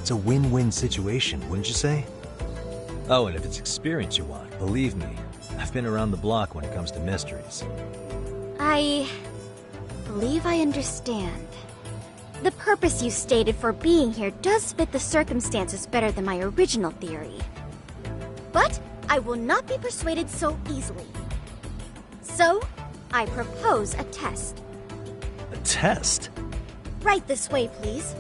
It's a win-win situation, wouldn't you say? Oh, and if it's experience you want, believe me, I've been around the block when it comes to mysteries. I believe I understand. The purpose you stated for being here does fit the circumstances better than my original theory. But I will not be persuaded so easily. So, I propose a test. A test? Right this way, please.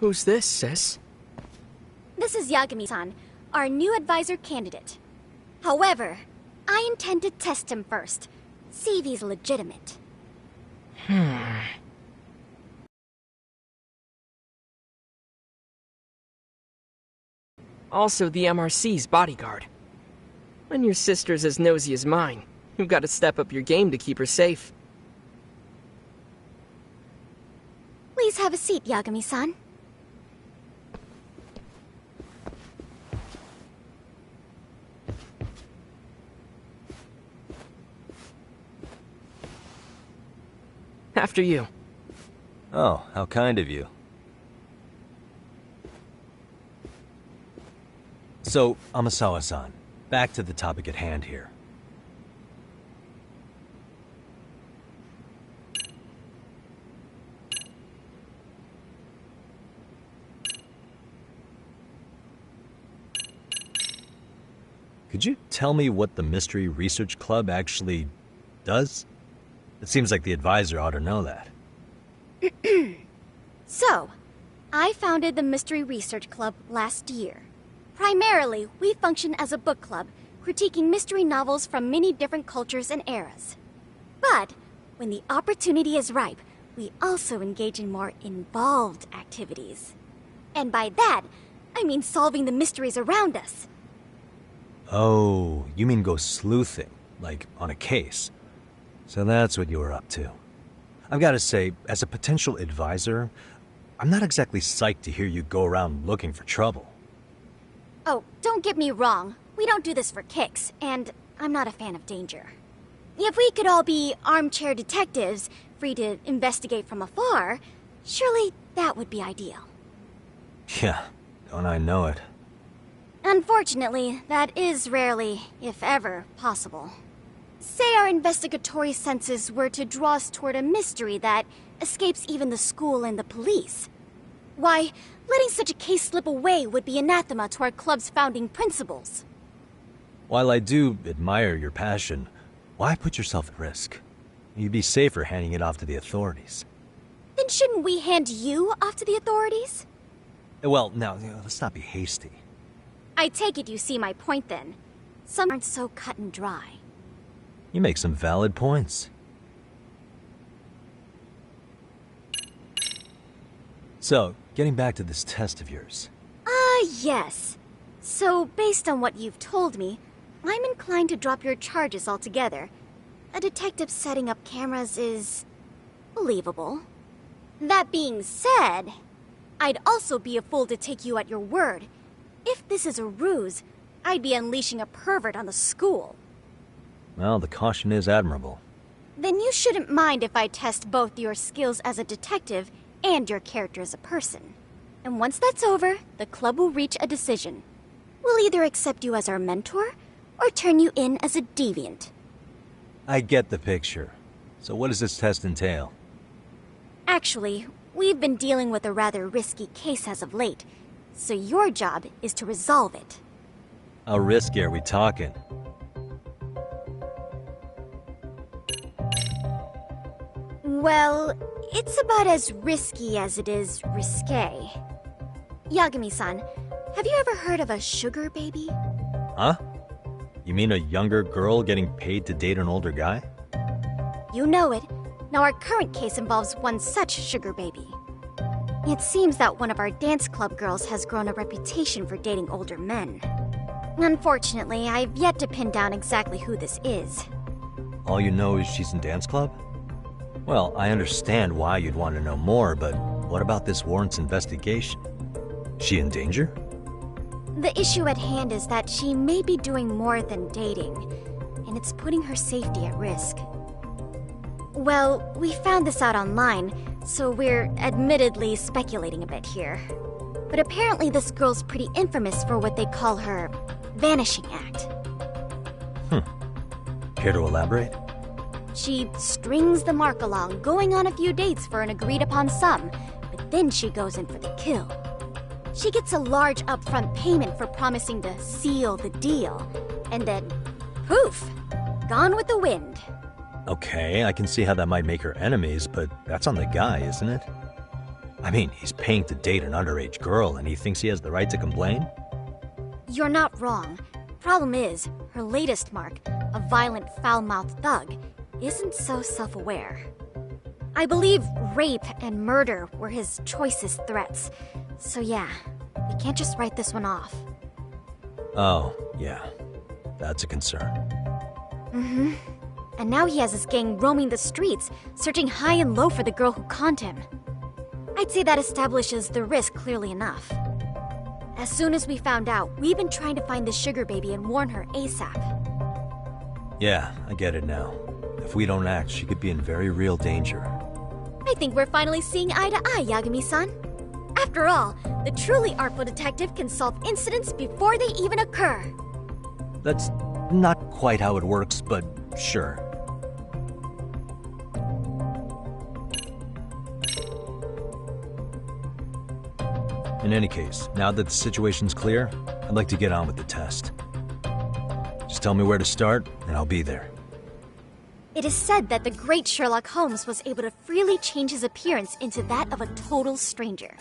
Who's this, sis? This is Yagami-san, our new advisor candidate. However, I intend to test him first. See if he's legitimate. Also the MRC's bodyguard. When your sister's as nosy as mine, you've got to step up your game to keep her safe. Please have a seat, Yagami-san. After you. Oh, how kind of you. So, Amasawa-san, back to the topic at hand here. Could you tell me what the Mystery Research Club actually does? It seems like the advisor ought to know that. So, I founded the Mystery Research Club last year. Primarily, we function as a book club, critiquing mystery novels from many different cultures and eras. But, when the opportunity is ripe, we also engage in more involved activities. And by that, I mean solving the mysteries around us. Oh, you mean go sleuthing, like on a case. So that's what you were up to. I've got to say, as a potential advisor, I'm not exactly psyched to hear you go around looking for trouble. Oh, don't get me wrong. We don't do this for kicks, and I'm not a fan of danger. If we could all be armchair detectives, free to investigate from afar, surely that would be ideal. Yeah, don't I know it. Unfortunately, that is rarely, if ever, possible. Say our investigatory senses were to draw us toward a mystery that escapes even the school and the police. Why, letting such a case slip away would be anathema to our club's founding principles. While I do admire your passion, why put yourself at risk? You'd be safer handing it off to the authorities. Then shouldn't we hand you off to the authorities? Well, now, let's not be hasty. I take it you see my point then. Some aren't so cut and dry. You make some valid points. So, getting back to this test of yours. Yes. So, based on what you've told me, I'm inclined to drop your charges altogether. A detective setting up cameras is believable. That being said, I'd also be a fool to take you at your word. If this is a ruse, I'd be unleashing a pervert on the school. Well, the caution is admirable. Then you shouldn't mind if I test both your skills as a detective and your character as a person. And once that's over, the club will reach a decision. We'll either accept you as our mentor, or turn you in as a deviant. I get the picture. So what does this test entail? Actually, we've been dealing with a rather risky case as of late, so your job is to resolve it. How risky are we talking? Well, it's about as risky as it is risque. Yagami-san, have you ever heard of a sugar baby? Huh? You mean a younger girl getting paid to date an older guy? You know it. Now our current case involves one such sugar baby. It seems that one of our dance club girls has grown a reputation for dating older men. Unfortunately, I've yet to pin down exactly who this is. All you know is she's in dance club? Well, I understand why you'd want to know more, but what about this warrants investigation? She in danger? The issue at hand is that she may be doing more than dating, and it's putting her safety at risk. Well, we found this out online, so we're admittedly speculating a bit here. But apparently this girl's pretty infamous for what they call her vanishing act. Care to elaborate? She strings the mark along, going on a few dates for an agreed-upon sum, but then she goes in for the kill. She gets a large upfront payment for promising to seal the deal, and then, poof, gone with the wind. Okay, I can see how that might make her enemies, but that's on the guy, isn't it? I mean, he's paying to date an underage girl, and he thinks he has the right to complain? You're not wrong. Problem is, her latest mark, a violent, foul-mouthed thug, isn't so self-aware. I believe rape and murder were his choicest threats. So yeah, we can't just write this one off. Oh, yeah. That's a concern. Mm-hmm. And now he has his gang roaming the streets, searching high and low for the girl who conned him. I'd say that establishes the risk clearly enough. As soon as we found out, we've been trying to find the sugar baby and warn her ASAP. Yeah, I get it now. If we don't act, she could be in very real danger. I think we're finally seeing eye to eye, Yagami-san. After all, the truly artful detective can solve incidents before they even occur. That's not quite how it works, but sure. In any case, now that the situation's clear, I'd like to get on with the test. Just tell me where to start, and I'll be there. It is said that the great Sherlock Holmes was able to freely change his appearance into that of a total stranger.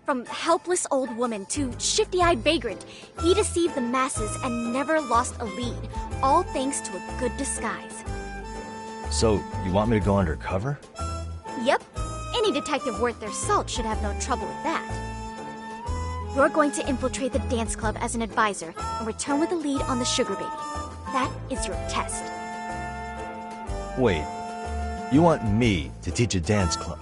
From helpless old woman to shifty-eyed vagrant, he deceived the masses and never lost a lead, all thanks to a good disguise. So, you want me to go undercover? Yep, any detective worth their salt should have no trouble with that. You're going to infiltrate the dance club as an advisor and return with a lead on the sugar baby. That is your test. Wait, you want me to teach a dance club?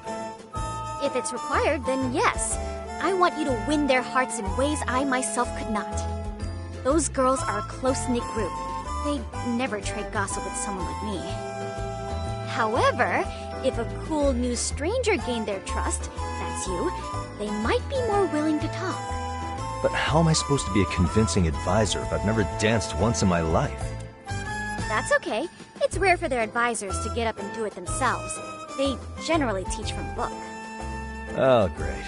If it's required, then yes. I want you to win their hearts in ways I myself could not. Those girls are a close-knit group. They'd never trade gossip with someone like me. However, if a cool new stranger gained their trust, that's you, they might be more willing to talk. But how am I supposed to be a convincing advisor if I've never danced once in my life? That's okay. It's rare for their advisors to get up and do it themselves. They generally teach from book. Oh, great.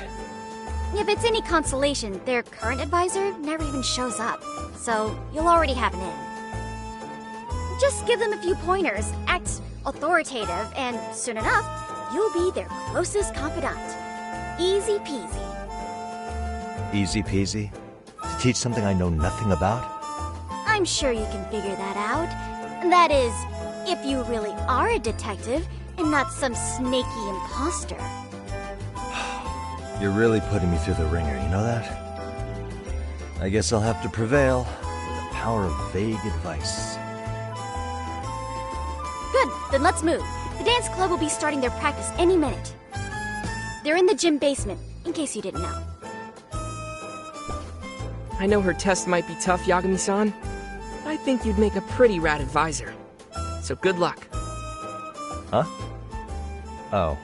If it's any consolation, their current advisor never even shows up, so you'll already have an in. Just give them a few pointers, act authoritative, and soon enough, you'll be their closest confidant. Easy peasy. Easy peasy? To teach something I know nothing about? I'm sure you can figure that out. That is, if you really are a detective and not some snaky imposter. You're really putting me through the ringer, you know that? I guess I'll have to prevail with the power of vague advice. Good, then let's move. The dance club will be starting their practice any minute. They're in the gym basement, in case you didn't know. I know her test might be tough, Yagami-san, but I think you'd make a pretty rad advisor. So good luck. Huh? Oh.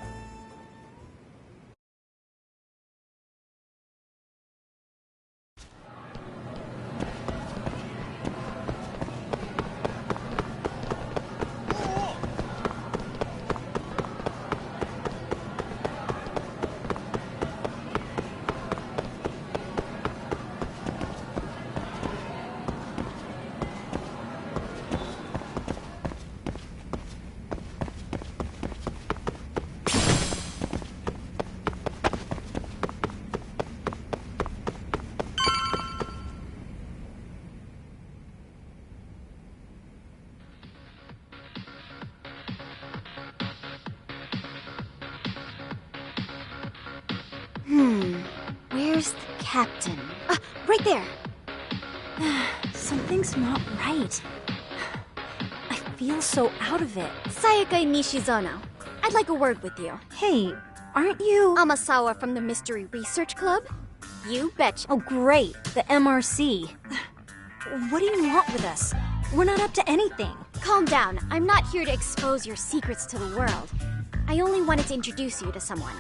Where's the captain? Right there! Something's not right. I feel so out of it. Sayaka Nishizono, I'd like a word with you. Hey, aren't you... Amasawa from the Mystery Research Club? You betcha. Oh, great. The MRC. What do you want with us? We're not up to anything. Calm down. I'm not here to expose your secrets to the world. I only wanted to introduce you to someone.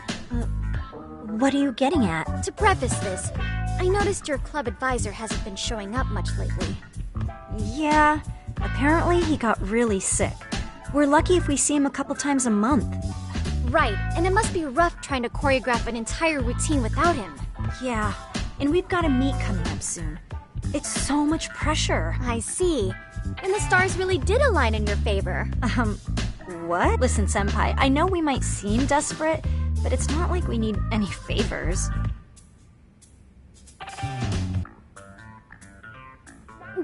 What are you getting at? To preface this, I noticed your club advisor hasn't been showing up much lately. Yeah, apparently he got really sick. We're lucky if we see him a couple times a month. Right, and it must be rough trying to choreograph an entire routine without him. Yeah, and we've got a meet coming up soon. It's so much pressure. I see. And the stars really did align in your favor. What? Listen, Senpai, I know we might seem desperate, but it's not like we need any favors.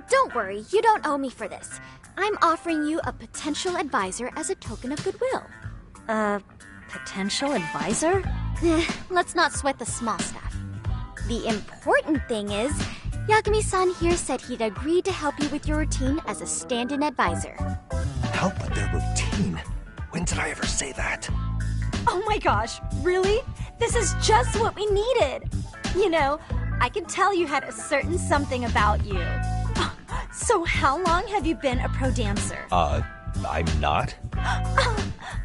Don't worry, you don't owe me for this. I'm offering you a potential advisor as a token of goodwill. Potential advisor? Let's not sweat the small stuff. The important thing is, Yakumi-san here said he'd agreed to help you with your routine as a stand-in advisor. Help with their routine? When did I ever say that? Oh my gosh, really? This is just what we needed. You know, I can tell you had a certain something about you. So how long have you been a pro dancer? I'm not.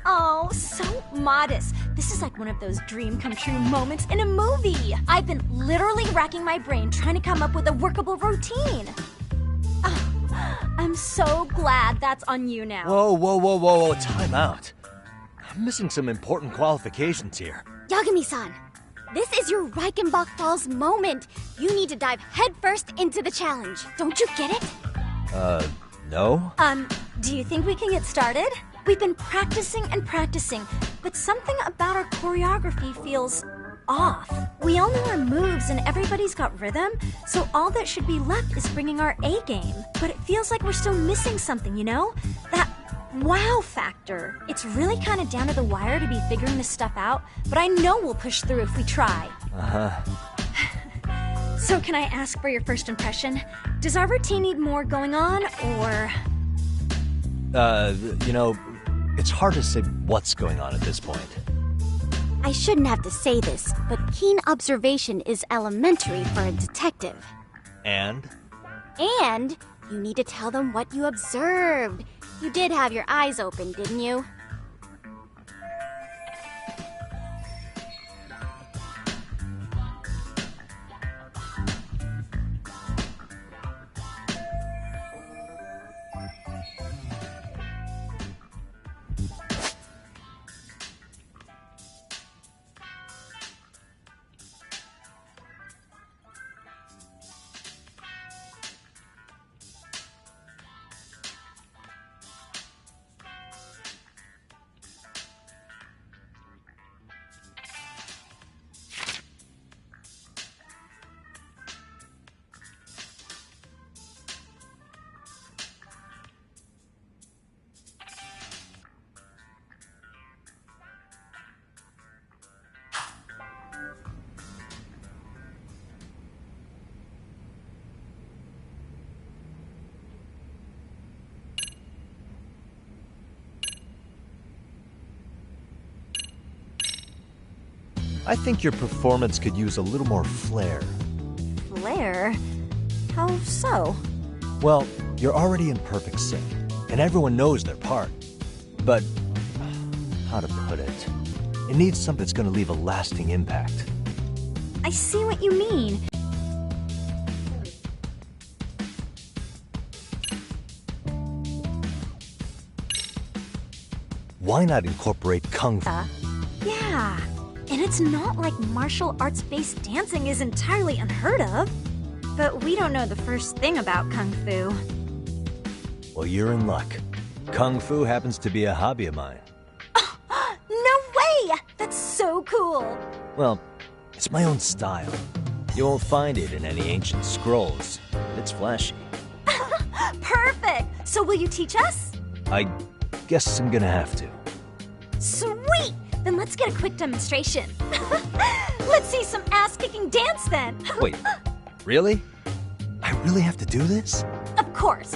Oh, so modest. This is like one of those dream come true moments in a movie. I've been literally racking my brain trying to come up with a workable routine. I'm so glad that's on you now. Whoa, time out. I'm missing some important qualifications here. Yagami-san, this is your Reichenbach Falls moment. You need to dive headfirst into the challenge. Don't you get it? No? Do you think we can get started? We've been practicing and practicing, but something about our choreography feels off. We all know our moves and everybody's got rhythm, so all that should be left is bringing our A game. But it feels like we're still missing something, you know? That wow factor. It's really kind of down to the wire to be figuring this stuff out, but I know we'll push through if we try. So can I ask for your first impression? Does our routine need more going on, or... You know, it's hard to say what's going on at this point. I shouldn't have to say this, but keen observation is elementary for a detective. And? And you need to tell them what you observed. You did have your eyes open, didn't you? I think your performance could use a little more flair. Flair? How so? Well, you're already in perfect sync, and everyone knows their part. But, how to put it? It needs something that's gonna leave a lasting impact. I see what you mean. Why not incorporate Kung Fu? Yeah. And it's not like martial arts-based dancing is entirely unheard of. But we don't know the first thing about Kung Fu. Well, you're in luck. Kung Fu happens to be a hobby of mine. No way! That's so cool! Well, it's my own style. You won't find it in any ancient scrolls. It's flashy. Perfect! So will you teach us? I guess I'm gonna have to. Sweet! Then let's get a quick demonstration. Let's see some ass-kicking dance then. Wait, really? I really have to do this? Of course.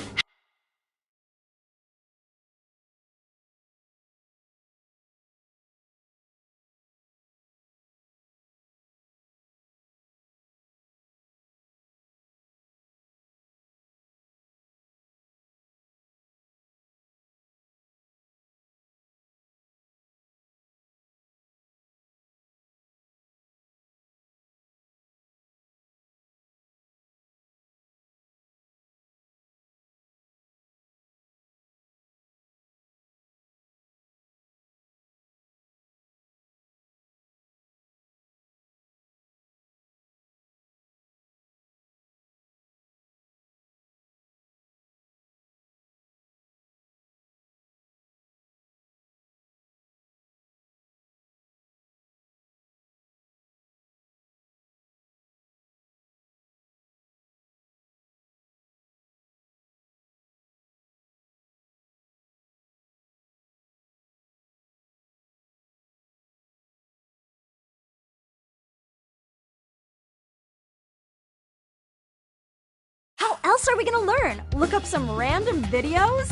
How else are we gonna learn? Look up some random videos?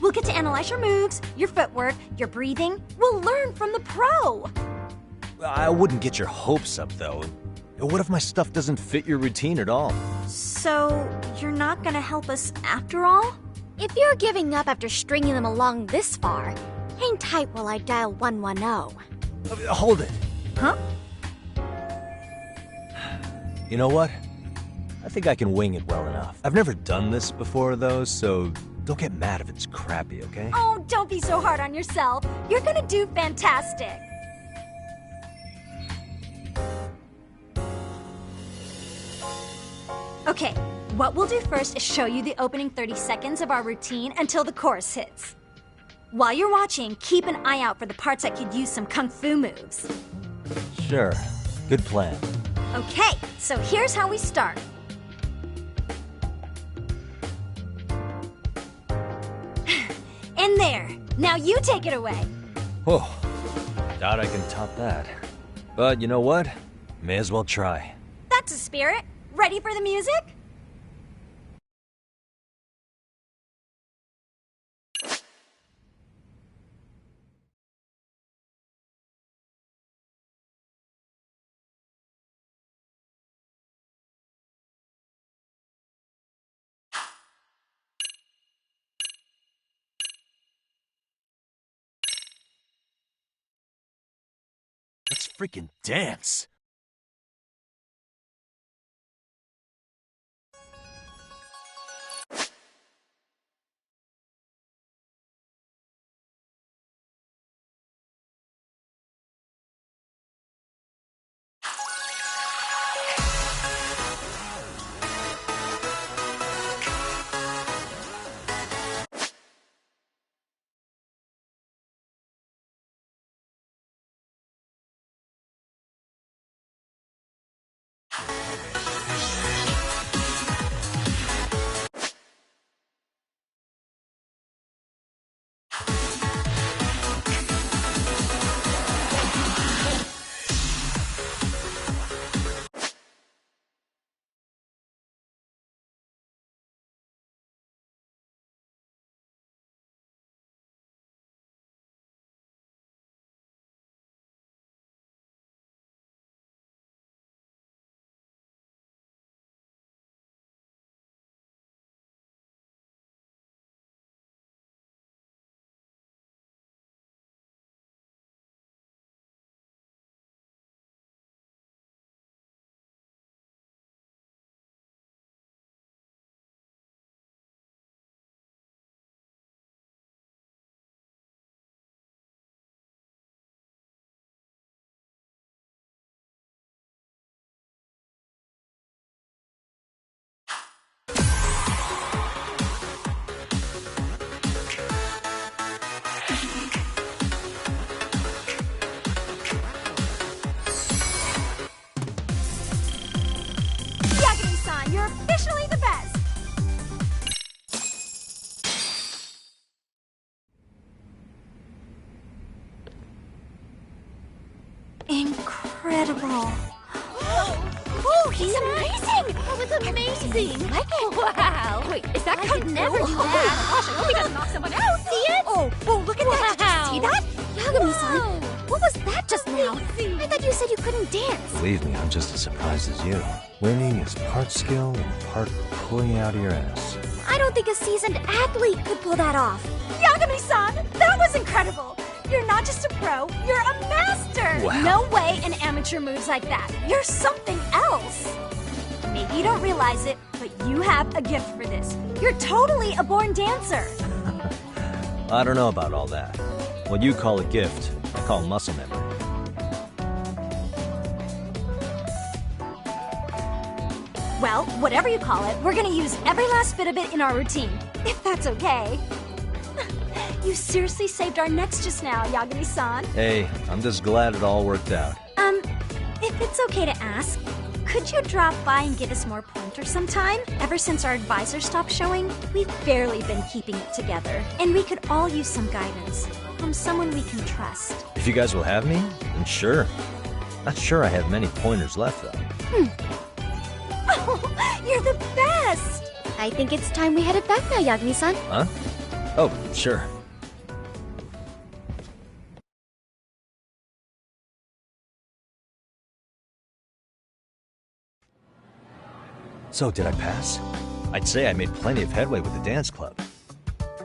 We'll get to analyze your moves, your footwork, your breathing. We'll learn from the pro. I wouldn't get your hopes up, though. What if my stuff doesn't fit your routine at all? So, you're not gonna help us after all? If you're giving up after stringing them along this far, hang tight while I dial 110. Hold it. Huh? You know what? I think I can wing it well enough. I've never done this before, though, so don't get mad if it's crappy, okay? Oh, don't be so hard on yourself. You're gonna do fantastic. Okay, what we'll do first is show you the opening 30 seconds of our routine until the chorus hits. While you're watching, keep an eye out for the parts that could use some kung fu moves. Sure. Good plan. Okay, so here's how we start. In there. Now you take it away. Whoa. Doubt I can top that. But you know what? May as well try. That's a spirit. Ready for the music? Let's freaking dance. Yagami-san, you're officially the best. incredible. Oh, he's amazing! That was amazing! Wow! Wait, is that I could never do that! Gosh, I hope he doesn't knock someone out! See it? Oh, look at that! Did you see that? Yagami-san, what was that just now? I thought you said you couldn't dance. Believe me, I'm just as surprised as you. Winning is part skill and part pulling out of your ass. I don't think a seasoned athlete could pull that off. Yagami-san, that was incredible! You're not just a pro, you're a master! Wow. No way an amateur moves like that. You're something else. Maybe you don't realize it, but you have a gift for this. You're totally a born dancer. I don't know about all that. What you call a gift, I call muscle memory. Well, whatever you call it, we're gonna use every last bit of it in our routine, if that's okay. You seriously saved our necks just now, Yagami-san. Hey, I'm just glad it all worked out. If it's okay to ask, could you drop by and give us more pointers sometime? Ever since our advisor stopped showing, we've barely been keeping it together. And we could all use some guidance from someone we can trust. If you guys will have me, then sure. Not sure I have many pointers left, though. Oh, you're the best! I think it's time we headed back now, Yagami-san. Huh? Oh, sure. So, did I pass? I'd say I made plenty of headway with the dance club.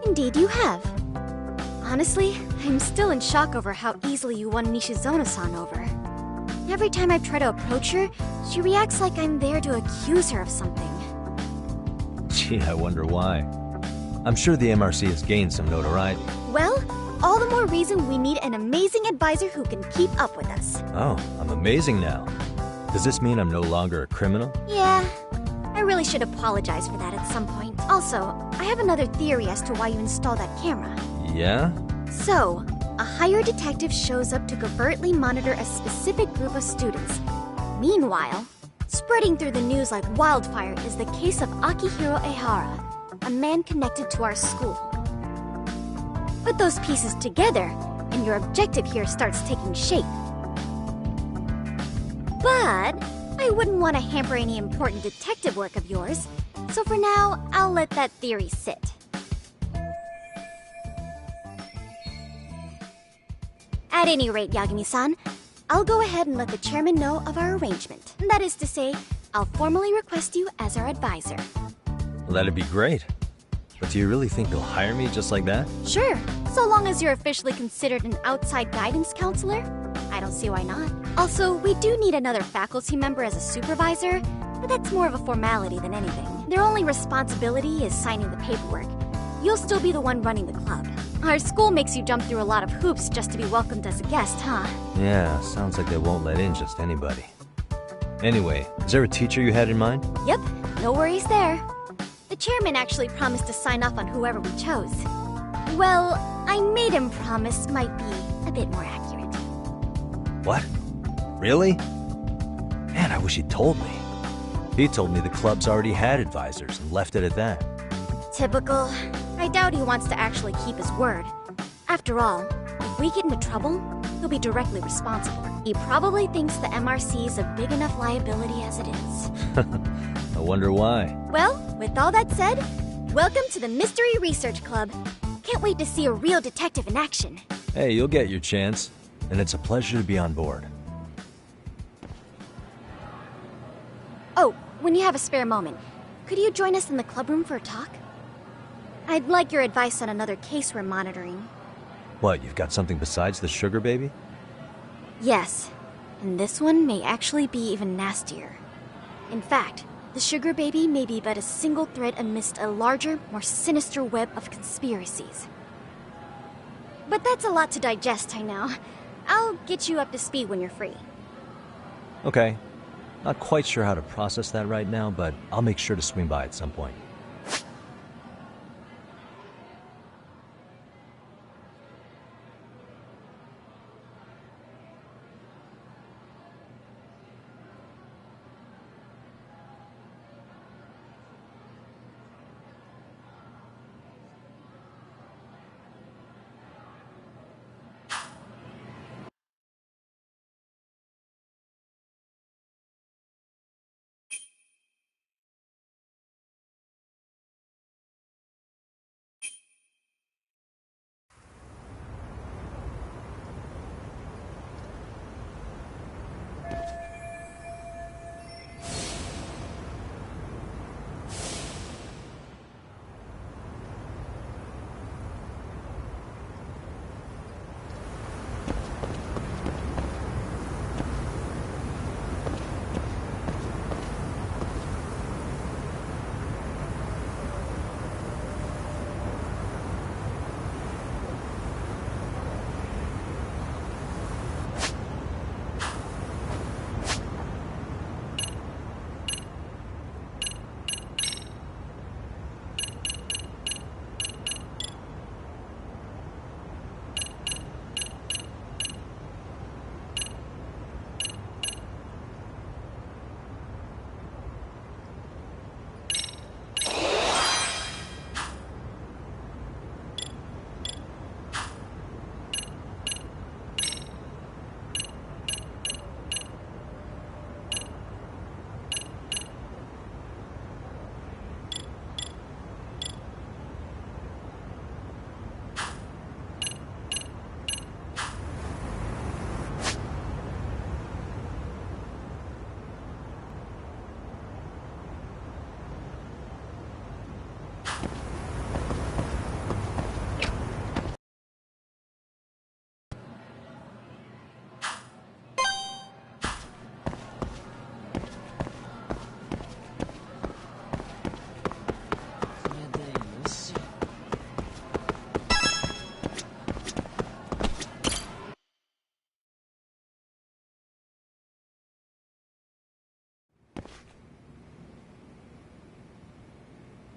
Indeed you have. Honestly, I'm still in shock over how easily you won Nishizono-san over. Every time I try to approach her, she reacts like I'm there to accuse her of something. Gee, I wonder why. I'm sure the MRC has gained some notoriety. Well, all the more reason we need an amazing advisor who can keep up with us. Oh, I'm amazing now. Does this mean I'm no longer a criminal? Yeah, I really should apologize for that at some point. Also, I have another theory as to why you installed that camera. Yeah? So, a hired detective shows up to covertly monitor a specific group of students. Meanwhile, spreading through the news like wildfire is the case of Akihiro Ehara, a man connected to our school. Put those pieces together, and your objective here starts taking shape. But I wouldn't want to hamper any important detective work of yours, so for now, I'll let that theory sit. At any rate, Yagami-san, I'll go ahead and let the chairman know of our arrangement. That is to say, I'll formally request you as our advisor. Well, that'd be great. But do you really think they'll hire me just like that? Sure, so long as you're officially considered an outside guidance counselor. I don't see why not. Also, we do need another faculty member as a supervisor, but that's more of a formality than anything. Their only responsibility is signing the paperwork. You'll still be the one running the club. Our school makes you jump through a lot of hoops just to be welcomed as a guest, huh? Yeah, sounds like they won't let in just anybody. Anyway, is there a teacher you had in mind? Yep, no worries there. The chairman actually promised to sign off on whoever we chose. Well, I made him promise might be a bit more accurate. What? Really? Man, I wish he'd told me. He told me the club's already had advisors and left it at that. Typical. I doubt he wants to actually keep his word. After all, if we get into trouble, he'll be directly responsible. He probably thinks the MRC is a big enough liability as it is. I wonder why. Well, with all that said, welcome to the Mystery Research Club. Can't wait to see a real detective in action. Hey, you'll get your chance, and it's a pleasure to be on board. Oh, when you have a spare moment, could you join us in the clubroom for a talk? I'd like your advice on another case we're monitoring. What, you've got something besides the sugar baby? Yes, and this one may actually be even nastier. In fact, the sugar baby may be but a single thread amidst a larger, more sinister web of conspiracies. But that's a lot to digest, I know. I'll get you up to speed when you're free. Okay. Not quite sure how to process that right now, but I'll make sure to swing by at some point.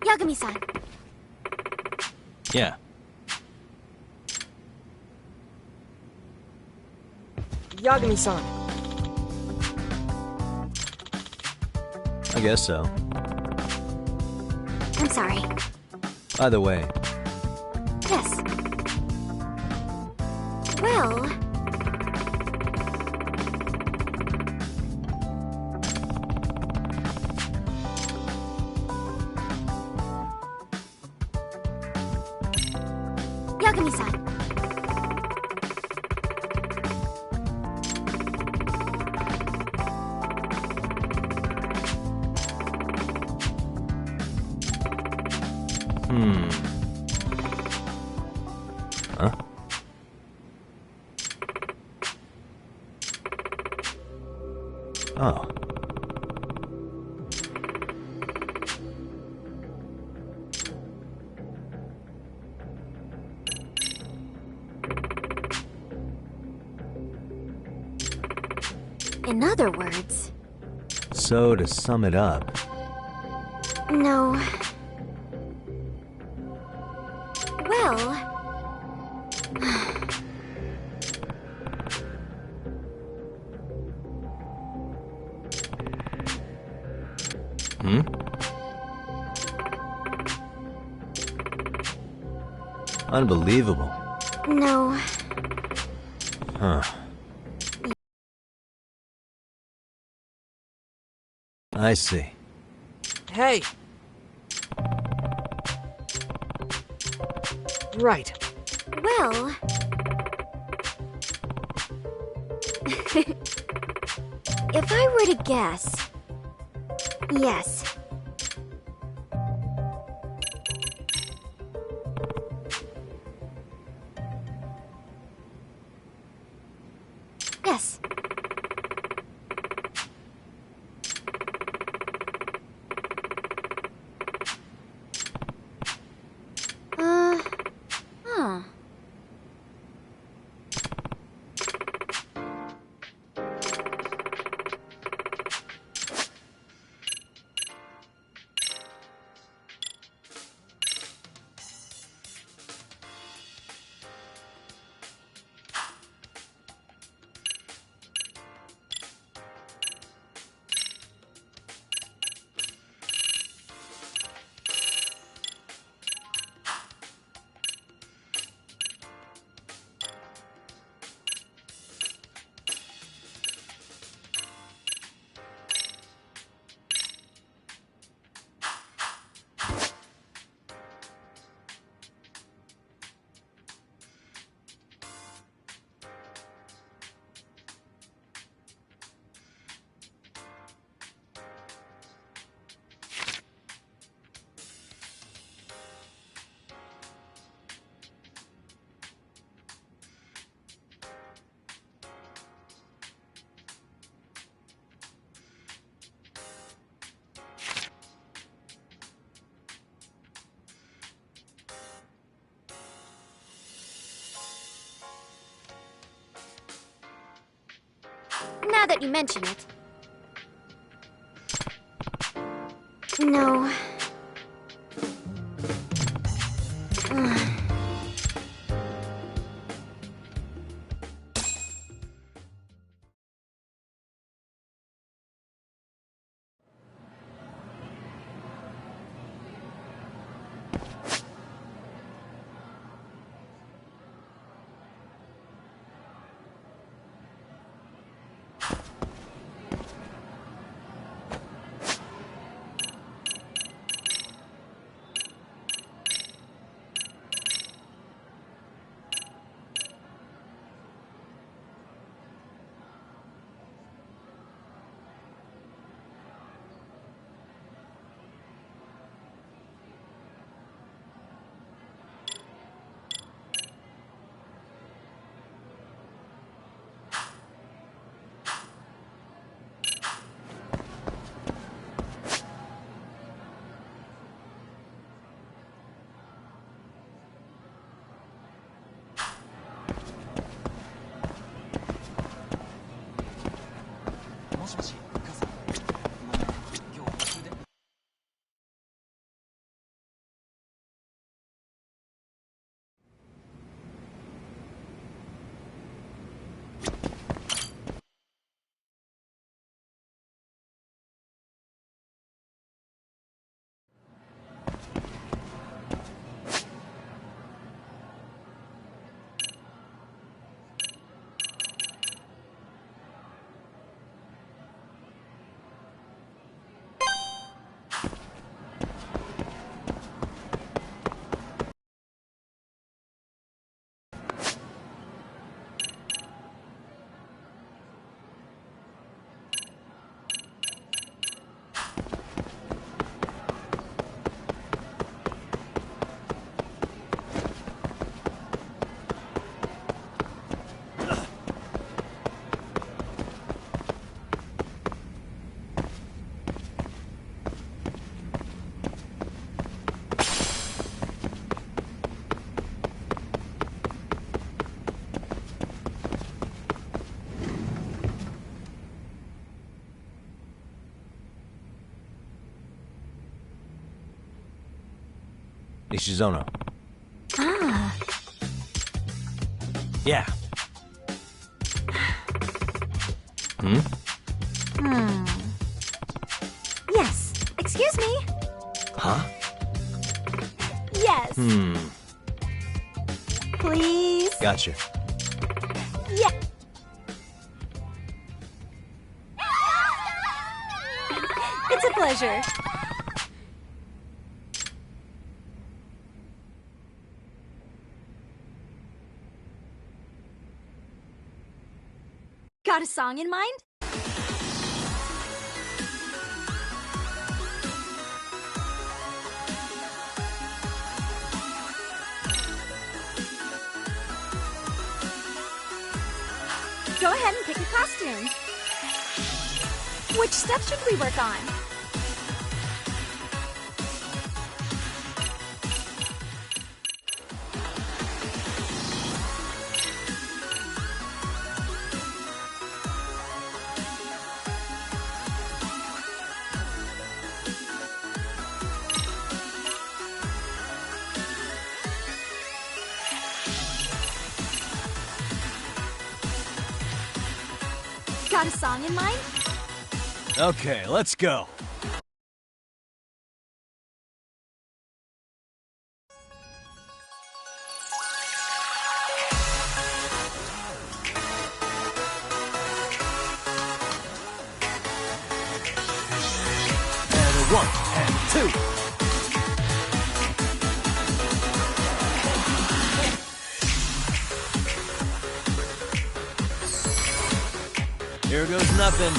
Yagami-san. Yeah. Yagami-san. I guess so. I'm sorry. By the way, Yes. Well... Yagami-san. Huh? Oh. In other words... So, to sum it up, No. Well... hmm? Unbelievable. No. Huh. I see. Hey! Right. Well... If I were to guess... Yes. Yes. Huh. Now that you mention it. No. Shizono. Ah. Yeah. Hmm? Yes. Excuse me. Huh? Yes. Please. Gotcha. Yeah. It's a pleasure. Got a song in mind? Go ahead and pick a costume. Which step should we work on? Got a song in mind? Okay, let's go. And a 1 and 2. Here goes nothing.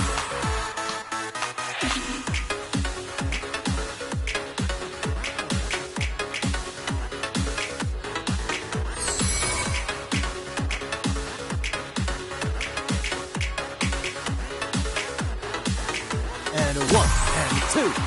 And a 1 and 2.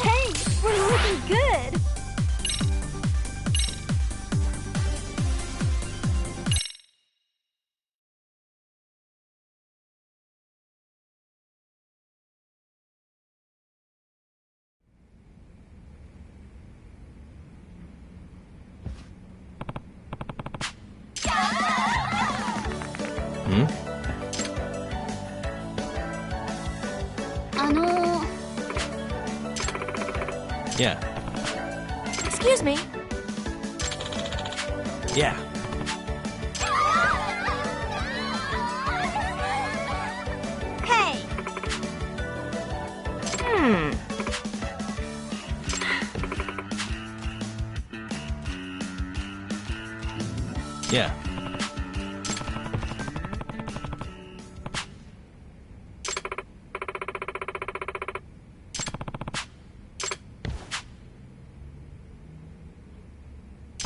Hey, we're looking good. Hmm? あの Yeah. Excuse me. Yeah. Hey. Yeah.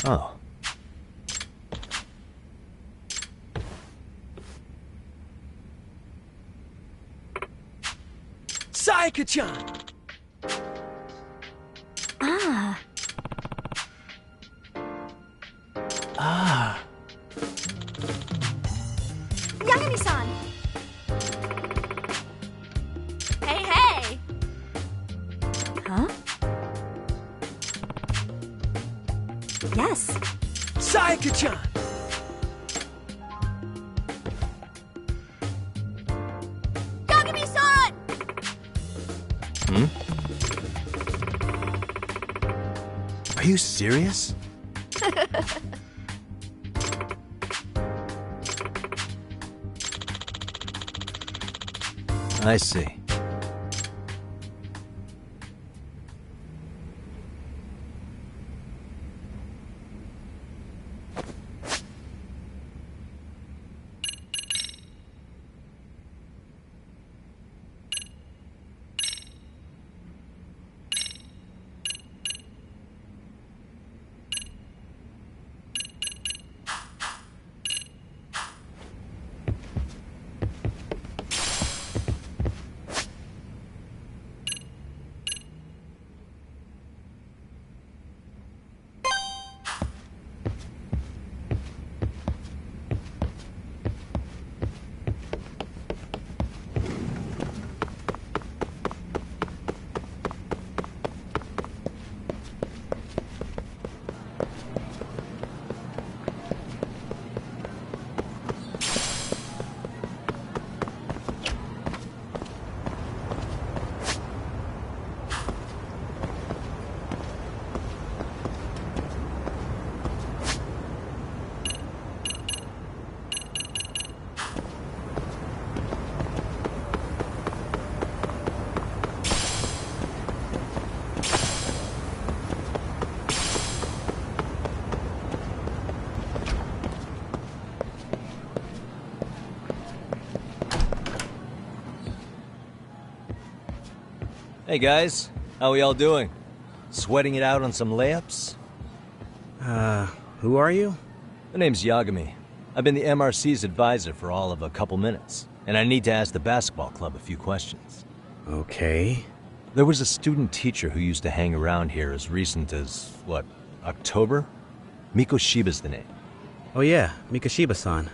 Oh. Saika-chan! Ah. Ah. Yagami-san. Hey, hey. Huh? Yes. Saika-chan! Yagami-san! Hmm? Are Are you serious? I see. Hey guys, how we all doing? Sweating it out on some layups? Who are you? My name's Yagami. I've been the MRC's advisor for all of a couple minutes, and I need to ask the basketball club a few questions. Okay. There was a student teacher who used to hang around here as recent as, what, October? Miko Shiba's the name. Oh yeah, Mikashiba-san.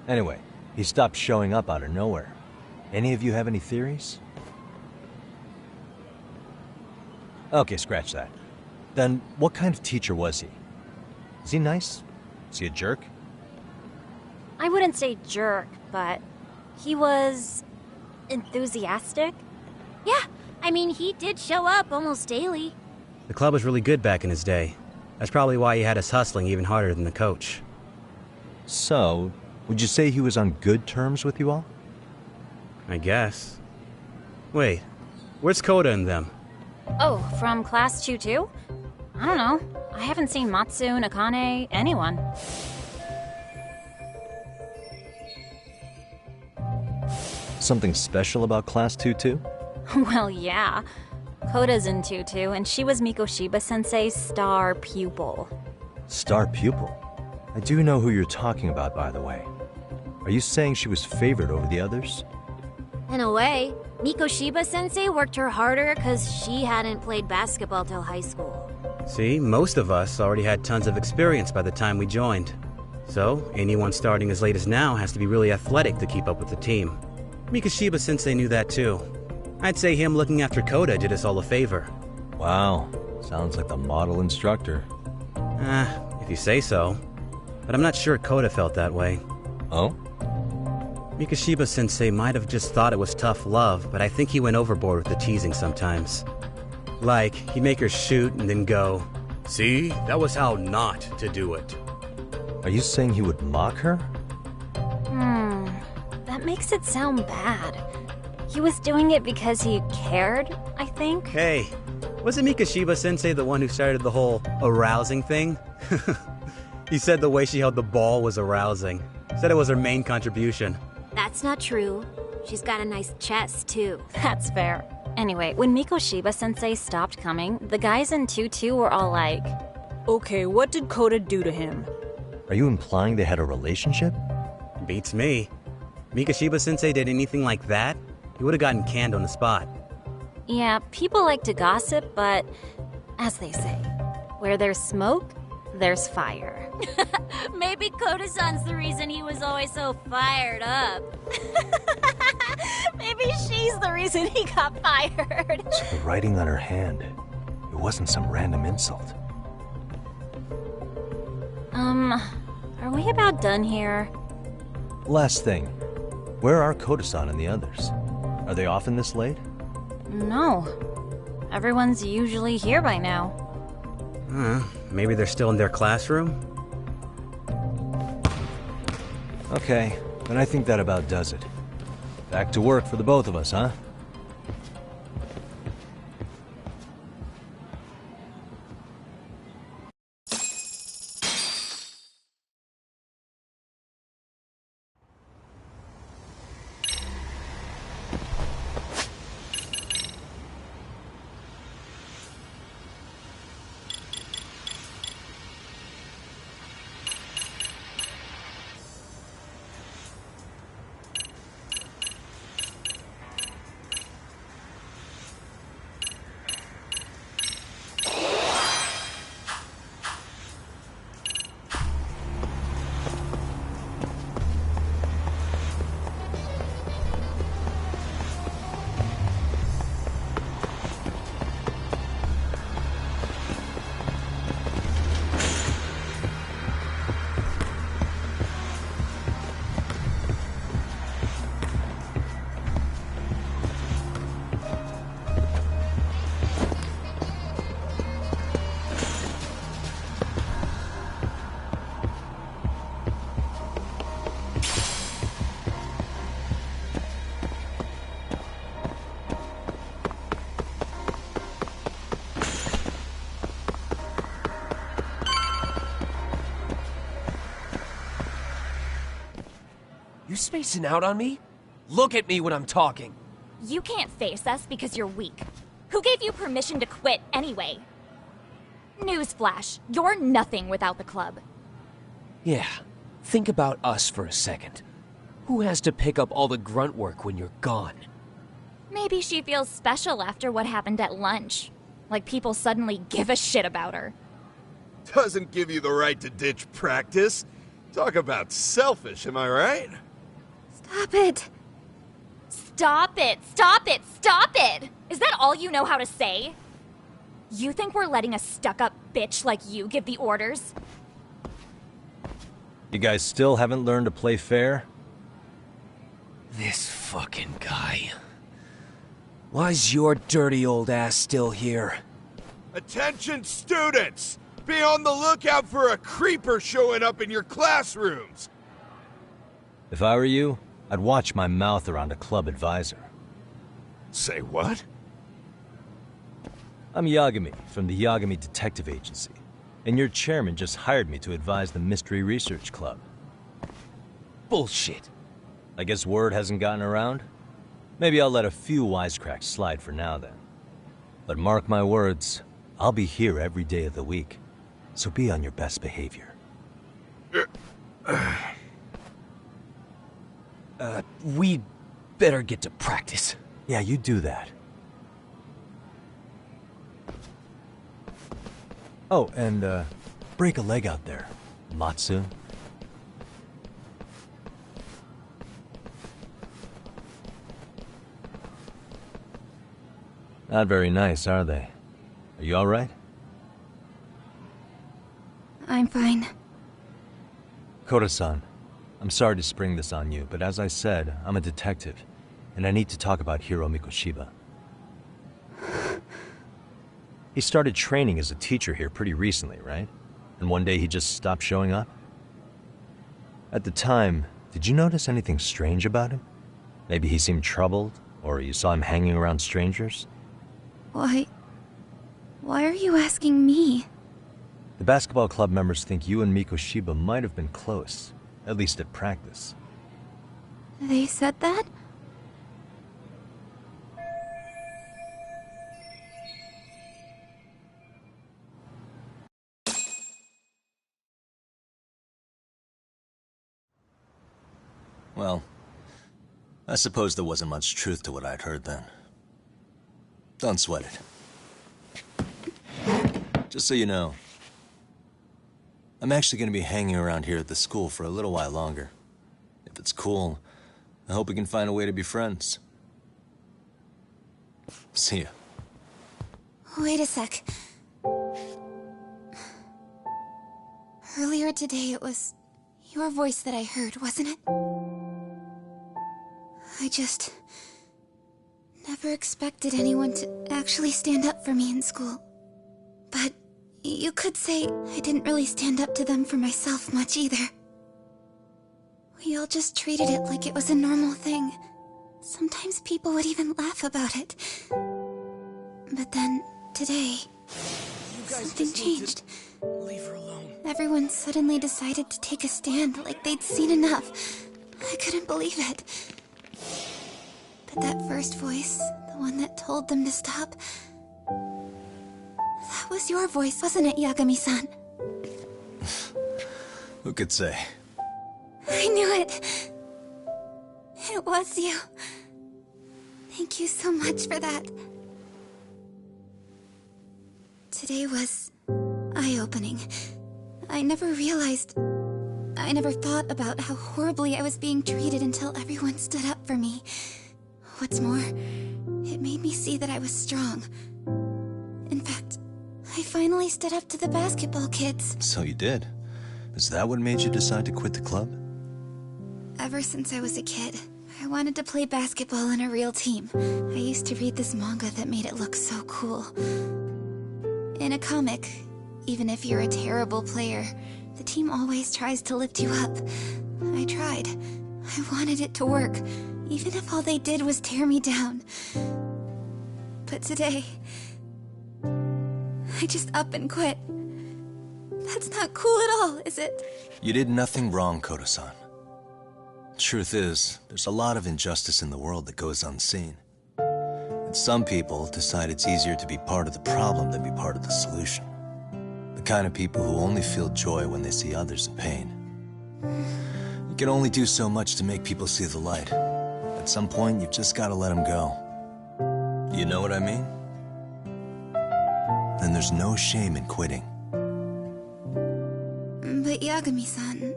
Anyway, he stopped showing up out of nowhere. Any of you have any theories? Okay, scratch that. Then, what kind of teacher was he? Is he nice? Is he a jerk? I wouldn't say jerk, but he was enthusiastic. Yeah, I mean, he did show up almost daily. The club was really good back in his day. That's probably why he had us hustling even harder than the coach. So, would you say he was on good terms with you all? I guess. Wait, where's Koda and them? Oh, from class 2 too? I don't know. I haven't seen Matsu, Nakane, anyone. Something special about Class 2-2? Well, yeah. Koda's in 2-2, and she was Miko Shiba-sensei's star pupil. Star pupil? I do know who you're talking about, by the way. Are you saying she was favored over the others? In a way, Miko Shiba-sensei worked her harder because she hadn't played basketball till high school. See, most of us already had tons of experience by the time we joined. So, anyone starting as late as now has to be really athletic to keep up with the team. Mikashiba-sensei knew that too. I'd say him looking after Koda did us all a favor. Wow, sounds like the model instructor. If you say so. But I'm not sure Koda felt that way. Oh? Mikashiba-sensei might have just thought it was tough love, but I think he went overboard with the teasing sometimes. Like, he'd make her shoot and then go, "See, that was how not to do it." Are you saying he would mock her? That makes it sound bad. He was doing it because he cared, I think. Hey, wasn't Mikashiba-sensei the one who started the whole arousing thing? He said the way she held the ball was arousing. Said it was her main contribution. That's not true. She's got a nice chest, too. That's fair. Anyway, when Miko Shiba-sensei stopped coming, the guys in 2-2 were all like, Okay, what did Koda do to him? Are you implying they had a relationship? Beats me. Mikashiba-sensei did anything like that, he would have gotten canned on the spot. yeah, people like to gossip, but as they say, where there's smoke, there's fire. Maybe Koda-san's the reason he was always so fired up. Maybe she's the reason he got fired. So the writing on her hand, it wasn't some random insult. Are we about done here? Last thing, where are Koda-san and the others? Are they often this late? No. Everyone's usually here by now. Maybe they're still in their classroom? Okay, then I think that about does it. Back to work for the both of us, huh? You spacing out on me? Look at me when I'm talking. You can't face us because you're weak. Who gave you permission to quit anyway? Newsflash, you're nothing without the club. Yeah, think about us for a second. Who has to pick up all the grunt work when you're gone? Maybe she feels special after what happened at lunch. Like people suddenly give a shit about her. Doesn't give you the right to ditch practice. Talk about selfish, am I right? Stop it. Stop it! Stop it! Stop it! Is that all you know how to say? You think we're letting a stuck-up bitch like you give the orders? You guys still haven't learned to play fair? This fucking guy. Why's your dirty old ass still here? Attention students! Be on the lookout for a creeper showing up in your classrooms! If I were you, I'd watch my mouth around a club advisor. Say what? I'm Yagami from the Yagami Detective Agency, and your chairman just hired me to advise the Mystery Research Club. Bullshit. I guess word hasn't gotten around? Maybe I'll let a few wisecracks slide for now then. But mark my words, I'll be here every day of the week, so be on your best behavior. We'd better get to practice. Yeah, you do that. Oh, and, break a leg out there, Matsu. Not very nice, are they? Are you alright? I'm fine. Koda-san, I'm sorry to spring this on you, but as I said, I'm a detective, and I need to talk about Hiro Mikoshiba. He started training as a teacher here pretty recently, right? And one day he just stopped showing up? At the time, did you notice anything strange about him? Maybe he seemed troubled, or you saw him hanging around strangers? Why are you asking me? The basketball club members think you and Mikoshiba might have been close, at least at practice. They said that? Well, I suppose there wasn't much truth to what I'd heard then. Don't sweat it. Just so you know, I'm actually going to be hanging around here at the school for a little while longer. If it's cool, I hope we can find a way to be friends. See ya. Wait a sec. Earlier today, it was your voice that I heard, wasn't it? I just never expected anyone to actually stand up for me in school. But You could say I didn't really stand up to them for myself much either. We all just treated it like it was a normal thing. Sometimes people would even laugh about it. But then, today, something changed. Leave her alone. Everyone suddenly decided to take a stand like they'd seen enough. I couldn't believe it. But that first voice, the one that told them to stop, that was your voice, wasn't it, Yagami-san? Who could say? I knew it. It was you. Thank you so much for that. Today was eye-opening. I never thought about how horribly I was being treated until everyone stood up for me. What's more, it made me see that I was strong. In fact, I finally stood up to the basketball kids. So you did. Is that what made you decide to quit the club? Ever since I was a kid, I wanted to play basketball on a real team. I used to read this manga that made it look so cool. In a comic, even if you're a terrible player, the team always tries to lift you up. I tried. I wanted it to work, even if all they did was tear me down. But today, I just up and quit. That's not cool at all, is it? You did nothing wrong, Koto-san. Truth is, there's a lot of injustice in the world that goes unseen. And some people decide it's easier to be part of the problem than be part of the solution. The kind of people who only feel joy when they see others in pain. You can only do so much to make people see the light. At some point, you've just got to let them go. You know what I mean? Then there's no shame in quitting. But Yagami-san,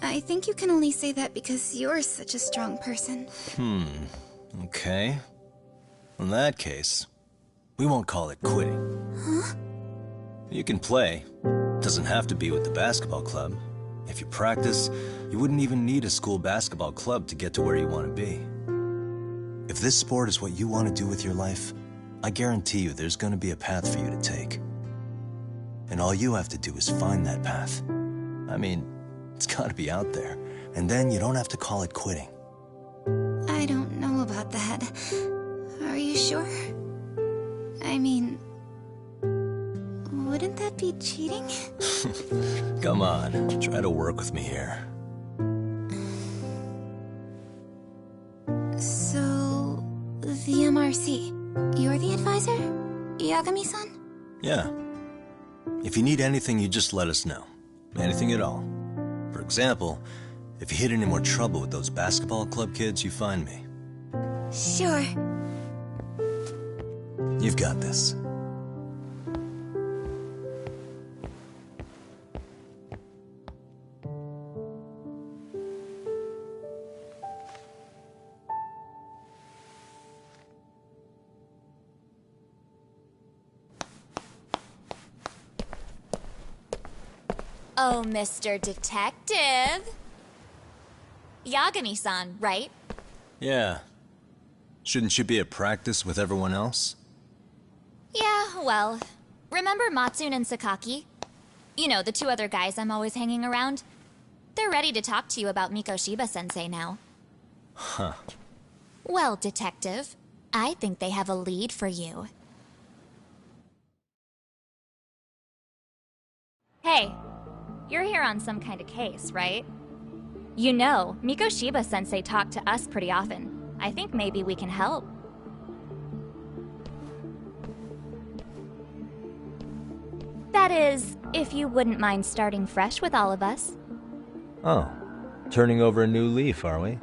I think you can only say that because you're such a strong person. Okay. In that case, we won't call it quitting. Huh? You can play. Doesn't have to be with the basketball club. If you practice, you wouldn't even need a school basketball club to get to where you want to be. If this sport is what you want to do with your life, I guarantee you there's going to be a path for you to take. And all you have to do is find that path. I mean, it's got to be out there. And then you don't have to call it quitting. I don't know about that. Are you sure? I mean, wouldn't that be cheating? Come on, try to work with me here. So, the MRC, you're the advisor? Yagami-san? Yeah. If you need anything, you just let us know. Anything at all. For example, if you hit any more trouble with those basketball club kids, you find me. Sure. You've got this. Oh, Mr. Detective. Yagami-san, right? Yeah. Shouldn't you be at practice with everyone else? Yeah, well, remember Matsune and Sakaki? You know, the two other guys I'm always hanging around? They're ready to talk to you about Mikoshiba-sensei now. Huh. Well, Detective, I think they have a lead for you. Hey, you're here on some kind of case, right? You know, Mikoshiba-sensei talked to us pretty often. I think maybe we can help. That is, if you wouldn't mind starting fresh with all of us. Oh. Turning over a new leaf, are we?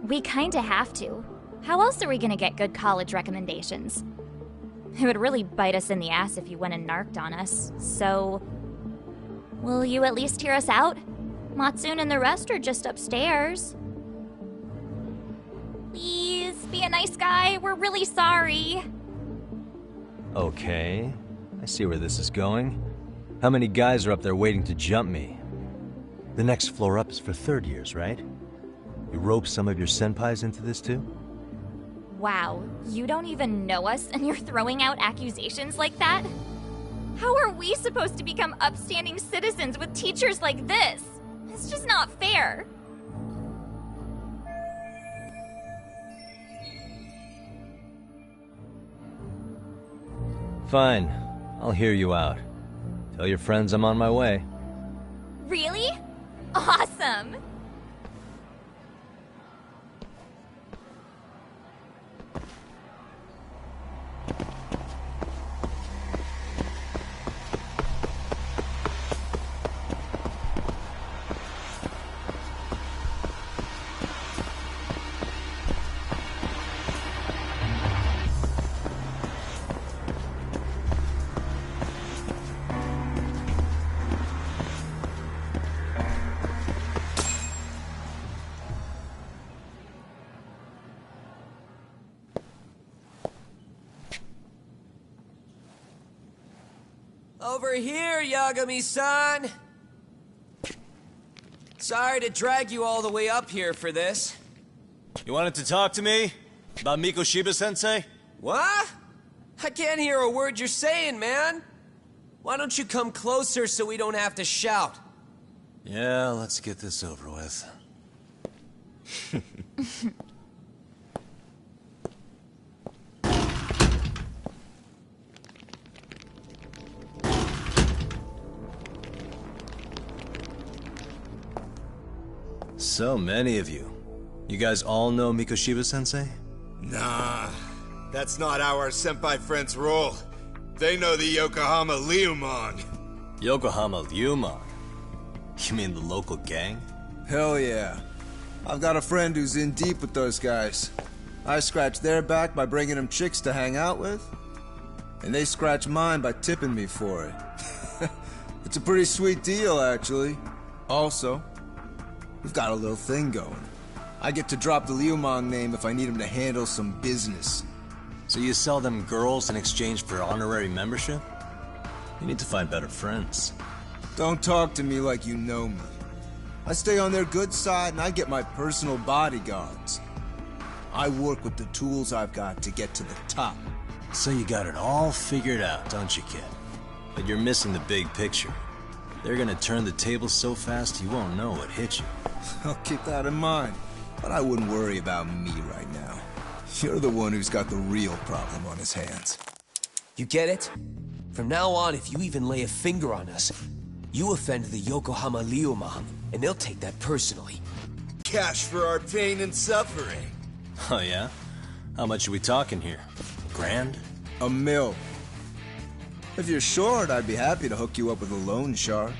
We kinda have to. How else are we gonna get good college recommendations? It would really bite us in the ass if you went and narked on us, so... Will you at least hear us out? Matsune and the rest are just upstairs. Please, be a nice guy. We're really sorry. Okay. I see where this is going. How many guys are up there waiting to jump me? The next floor up is for third years, right? You rope some of your senpais into this too? Wow, you don't even know us and you're throwing out accusations like that? How are we supposed to become upstanding citizens with teachers like this? It's just not fair. Fine. I'll hear you out. Tell your friends I'm on my way. Really? Awesome! Over here, Yagami-san! Sorry to drag you all the way up here for this. You wanted to talk to me? About Mikoshiba-sensei? What? I can't hear a word you're saying, man. Why don't you come closer so we don't have to shout? Yeah, let's get this over with. So many of you. You guys all know Mikoshiba-sensei? Nah, that's not how our senpai friends roll. They know the Yokohama Liumon. Yokohama Liumon? You mean the local gang? Hell yeah. I've got a friend who's in deep with those guys. I scratch their back by bringing them chicks to hang out with, and they scratch mine by tipping me for it. It's a pretty sweet deal, actually. Also, we've got a little thing going. I get to drop the Liumang name if I need him to handle some business. So you sell them girls in exchange for honorary membership? You need to find better friends. Don't talk to me like you know me. I stay on their good side and I get my personal bodyguards. I work with the tools I've got to get to the top. So you got it all figured out, don't you, kid? But you're missing the big picture. They're gonna turn the tables so fast you won't know what hit you. I'll keep that in mind. But I wouldn't worry about me right now. You're the one who's got the real problem on his hands. You get it? From now on, if you even lay a finger on us, you offend the Yokohama Liumang, and they'll take that personally. Cash for our pain and suffering. Oh yeah? How much are we talking here? Grand? $1 million. If you're short, I'd be happy to hook you up with a loan shark.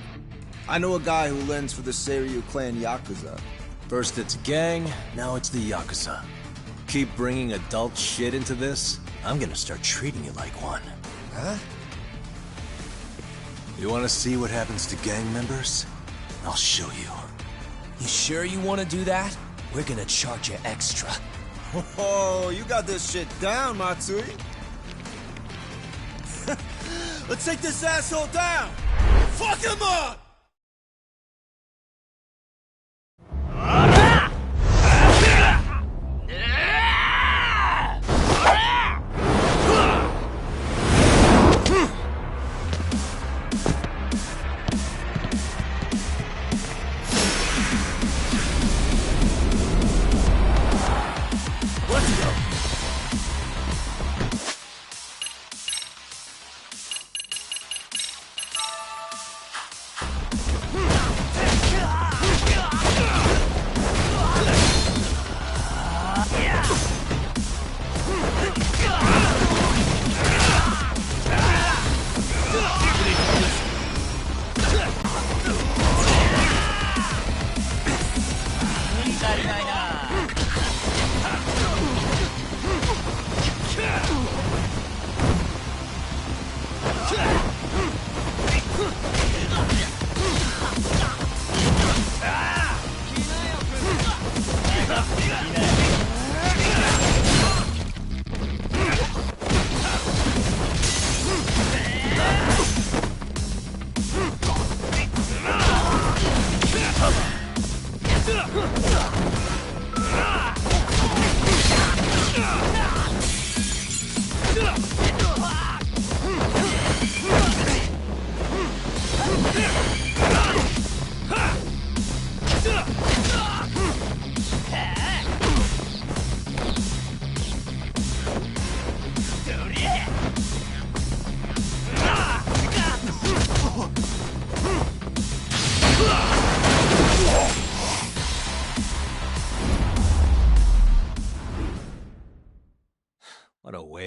I know a guy who lends for the Seiryu clan Yakuza. First it's gang, now it's the Yakuza. Keep bringing adult shit into this, I'm gonna start treating you like one. Huh? You wanna see what happens to gang members? I'll show you. You sure you want to do that? We're gonna charge you extra. Oh, you got this shit down, Matsui. Let's take this asshole down! Fuck him up!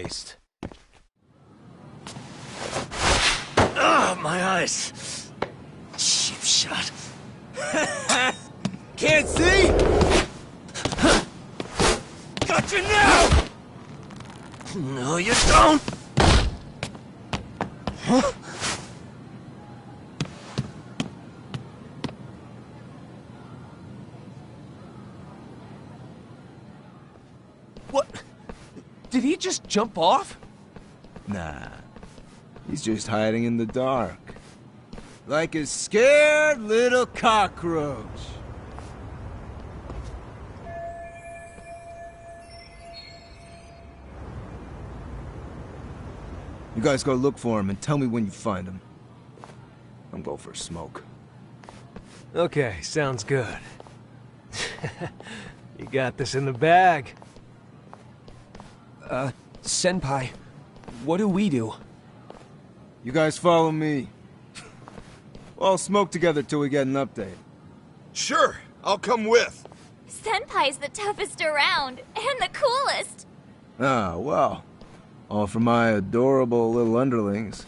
waste. Ugh, my eyes. Cheap shot. Can't see? Got you now! No, you don't! Huh? What? Did he just jump off? Nah. He's just hiding in the dark. Like a scared little cockroach. You guys go look for him and tell me when you find him. I'm going for a smoke. Okay, sounds good. You got this in the bag. Senpai, what do we do? You guys follow me. We'll all smoke together till we get an update. Sure, I'll come with. Senpai's the toughest around, and the coolest! Ah, well. All for my adorable little underlings.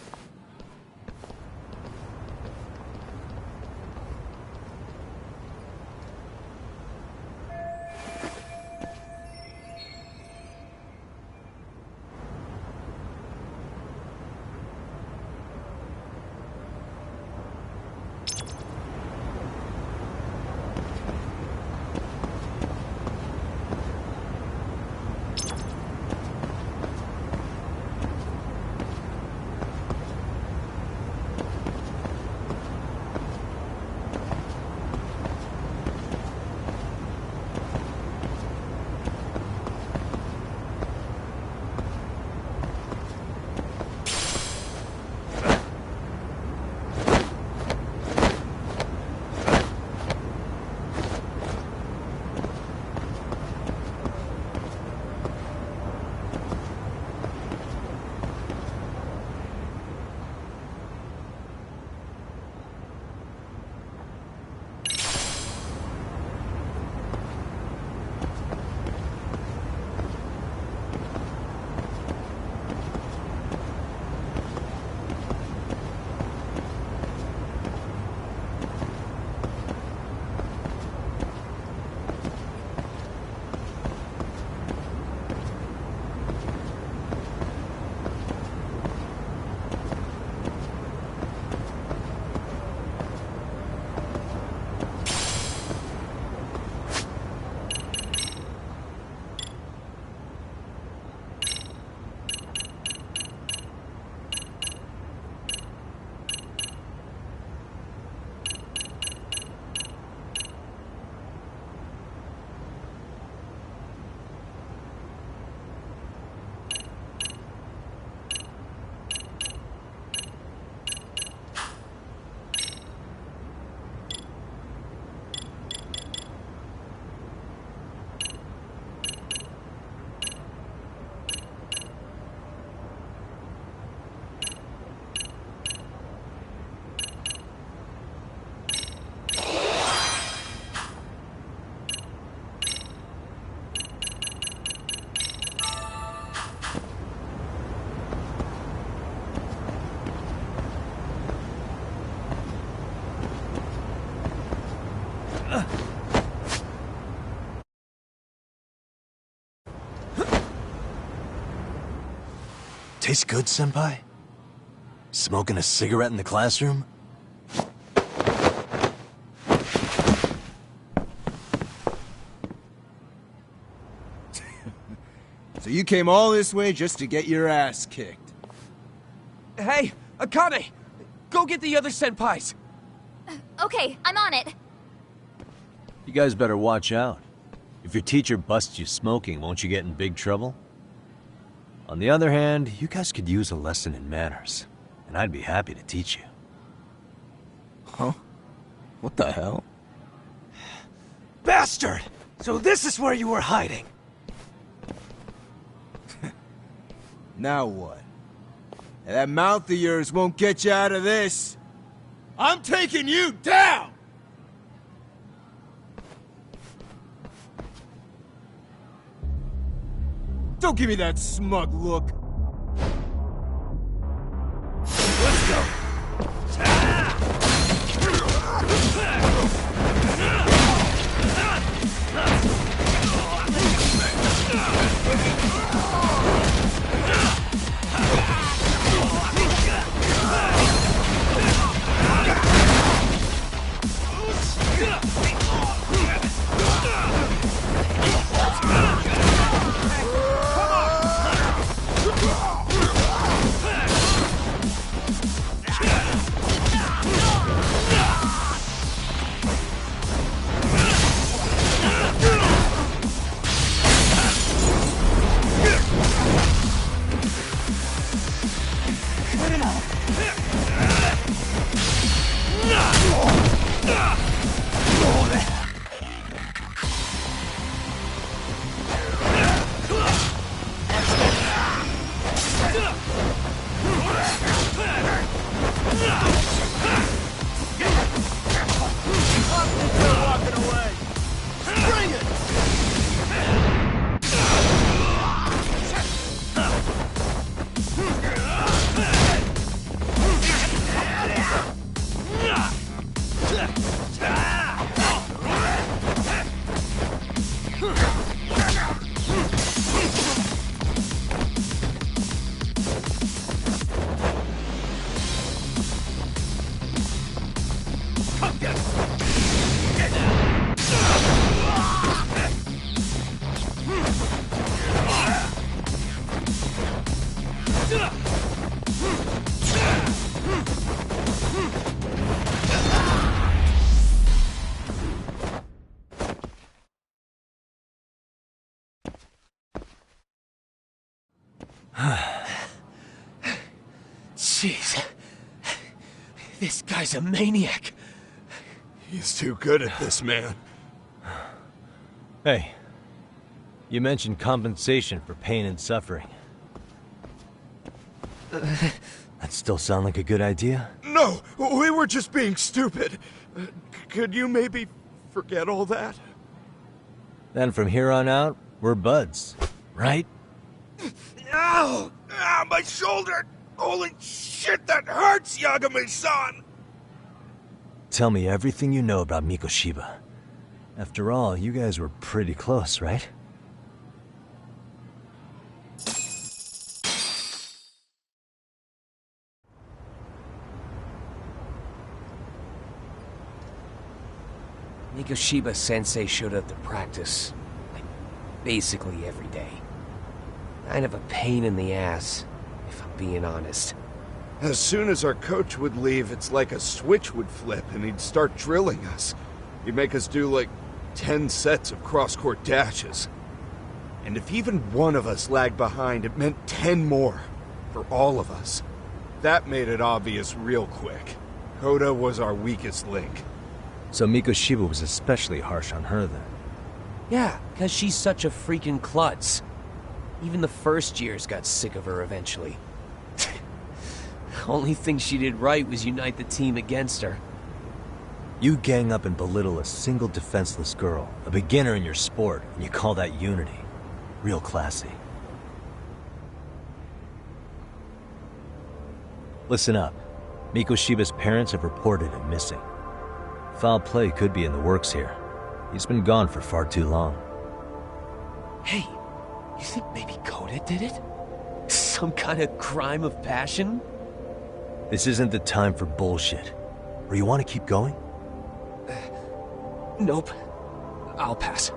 Tastes good, Senpai? Smoking a cigarette in the classroom? So you came all this way just to get your ass kicked. Hey, Akane! Go get the other senpais! Okay, I'm on it. You guys better watch out. If your teacher busts you smoking, won't you get in big trouble? On the other hand, you guys could use a lesson in manners, and I'd be happy to teach you. Huh? What the hell? Bastard! So this is where you were hiding. Now what? That mouth of yours won't get you out of this. I'm taking you down! Don't give me that smug look. Jeez. This guy's a maniac. He's too good at this, man. Hey, you mentioned compensation for pain and suffering. That still sound like a good idea? No, we were just being stupid. Could you maybe forget all that? Then from here on out, we're buds, right? Ow! Ah, my shoulder! Holy shit, that hurts, Yagami-san! Tell me everything you know about Mikoshiba. After all, you guys were pretty close, right? Mikoshiba Sensei showed up to practice, like, basically every day. Kind of a pain in the ass, if I'm being honest. As soon as our coach would leave, it's like a switch would flip and he'd start drilling us. He'd make us do like 10 sets of cross-court dashes. And if even one of us lagged behind, it meant 10 more. For all of us. That made it obvious real quick. Hoda was our weakest link. So Mikoshiba was especially harsh on her then. Yeah, because she's such a freaking klutz. Even the first years got sick of her eventually. Only thing she did right was unite the team against her. You gang up and belittle a single defenseless girl, a beginner in your sport, and you call that unity. Real classy. Listen up. Mikoshiba's parents have reported him missing. Foul play could be in the works here. He's been gone for far too long. Hey, you think maybe Koda did it? Some kind of crime of passion? This isn't the time for bullshit. Or you want to keep going? Nope. I'll pass.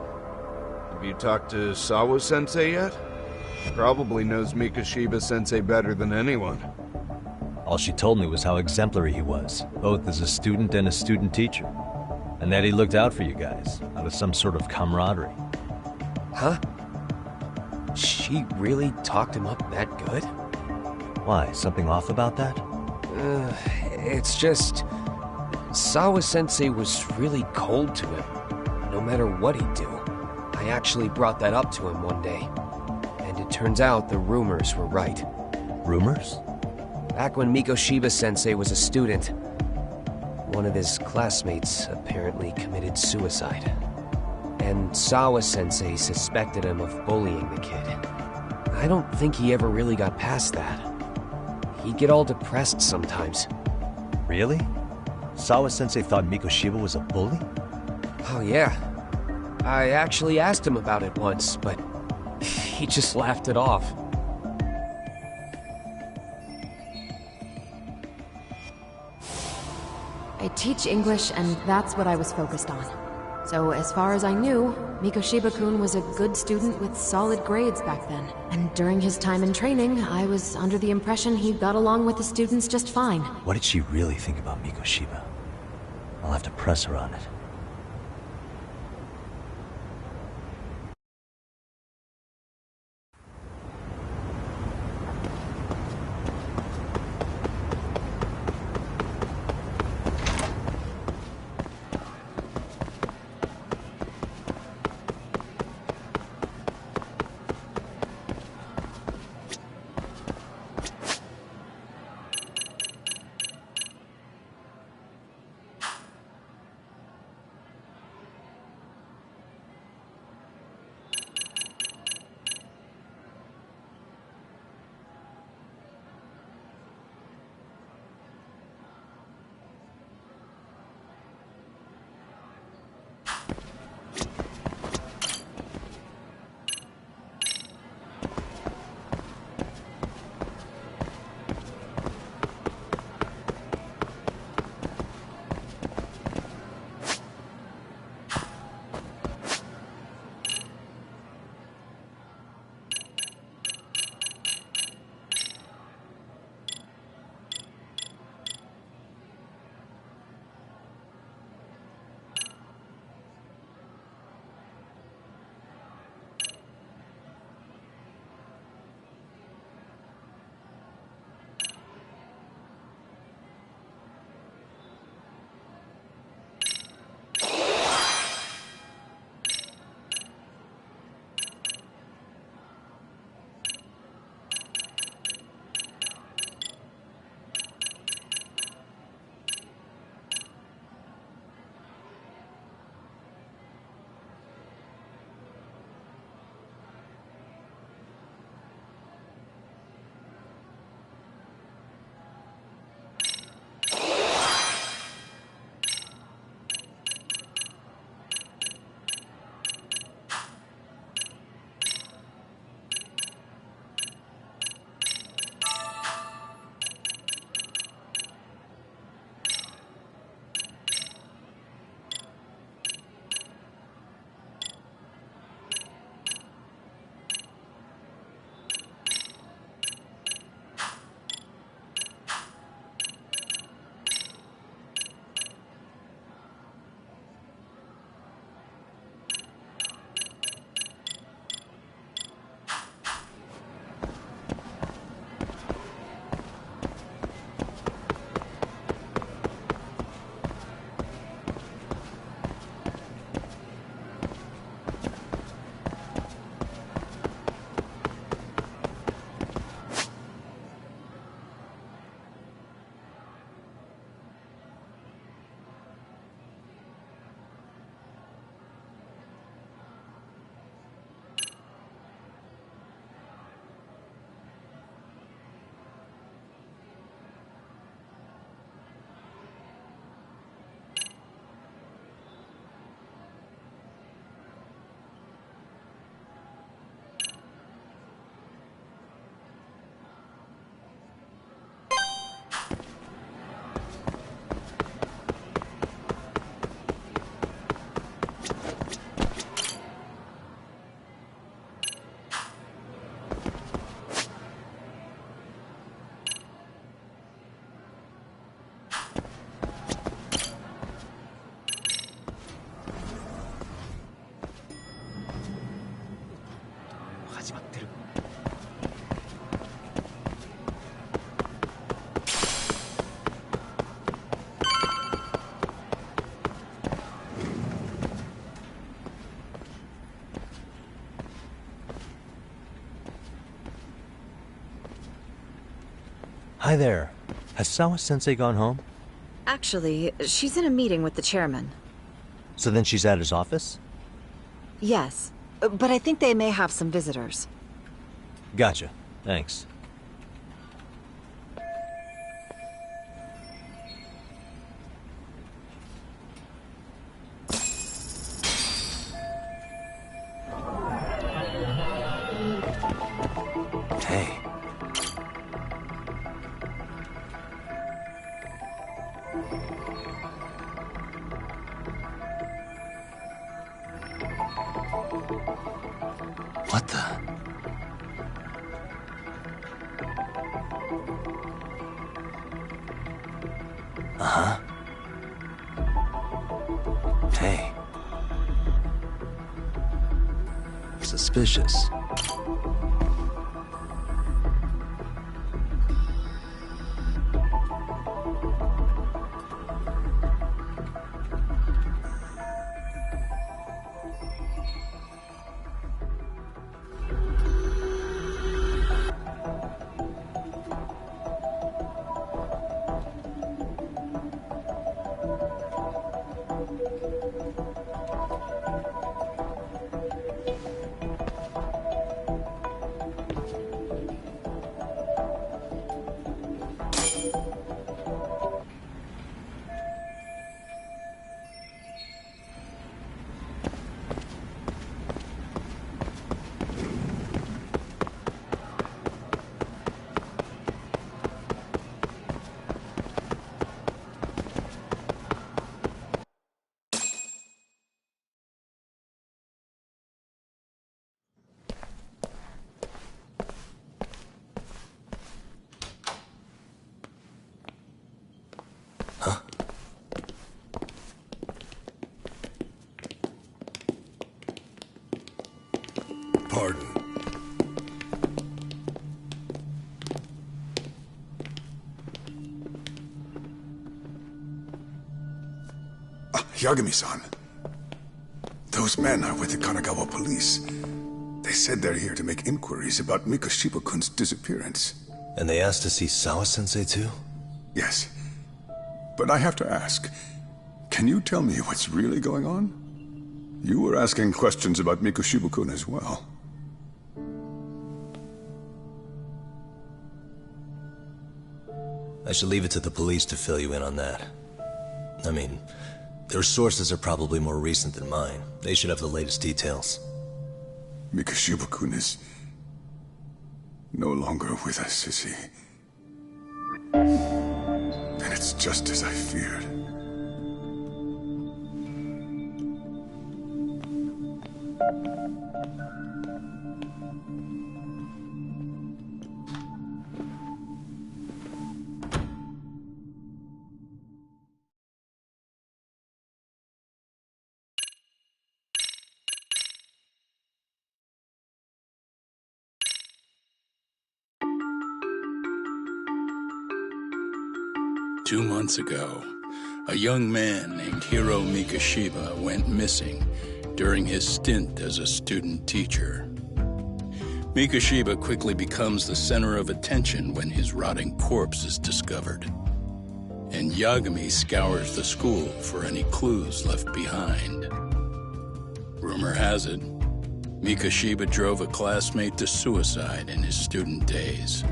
Have you talked to Sawa-sensei yet? Probably knows Mikoshiba-sensei better than anyone. All she told me was how exemplary he was, both as a student and a student teacher. And that he looked out for you guys, out of some sort of camaraderie. Huh? She really talked him up that good? Why, something off about that? It's just... Sawa-sensei was really cold to him, no matter what he'd do. I actually brought that up to him one day. And it turns out the rumors were right. Rumors? Back when Mikoshiba-sensei was a student, one of his classmates apparently committed suicide. And Sawa-sensei suspected him of bullying the kid. I don't think he ever really got past that. He'd get all depressed sometimes. Really? Sawa-sensei thought Mikoshiba was a bully? Oh yeah. I actually asked him about it once, but he just laughed it off. I teach English, and that's what I was focused on. So as far as I knew, Mikoshiba-kun was a good student with solid grades back then. And during his time in training, I was under the impression he got along with the students just fine. What did she really think about Mikoshiba? I'll have to press her on it. 始まってる。Hi there. Has Sawa-sensei gone home? Actually, she's in a meeting with the chairman. So then she's at his office? Yes, but I think they may have some visitors. Gotcha. Thanks. Hey. What the? Uh-huh. Hey. Suspicious. Pardon. Yagami-san. Those men are with the Kanagawa police. They said they're here to make inquiries about Mikoshiba-kun's disappearance. And they asked to see Sawa-sensei too? Yes. But I have to ask, can you tell me what's really going on? You were asking questions about Mikoshiba-kun as well. I should leave it to the police to fill you in on that. I mean, their sources are probably more recent than mine. They should have the latest details. Mikoshiba-kun is no longer with us, is he? And it's just as I feared. Two months ago, a young man named Hiro Mikoshiba went missing during his stint as a student teacher. Mikoshiba quickly becomes the center of attention when his rotting corpse is discovered. And Yagami scours the school for any clues left behind. Rumor has it, Mikoshiba drove a classmate to suicide in his student days.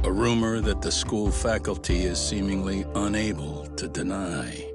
A rumor that the school faculty is seemingly unable to deny.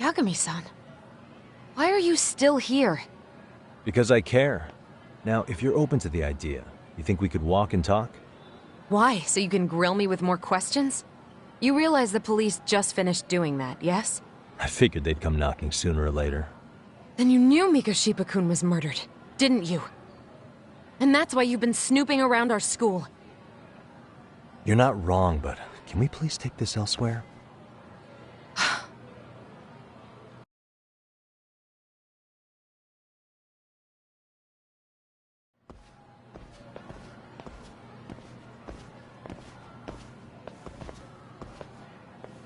Yagami-san, why are you still here? Because I care. Now, if you're open to the idea, you think we could walk and talk? Why? So you can grill me with more questions? You realize the police just finished doing that, yes? I figured they'd come knocking sooner or later. Then you knew Mikoshiba-kun was murdered, didn't you? And that's why you've been snooping around our school. You're not wrong, but can we please take this elsewhere?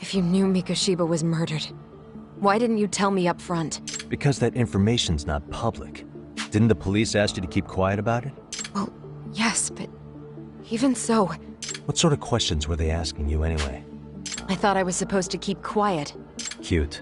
If you knew Mikoshiba was murdered, why didn't you tell me up front? Because that information's not public. Didn't the police ask you to keep quiet about it? Well, yes, but even so... What sort of questions were they asking you anyway? I thought I was supposed to keep quiet. Cute.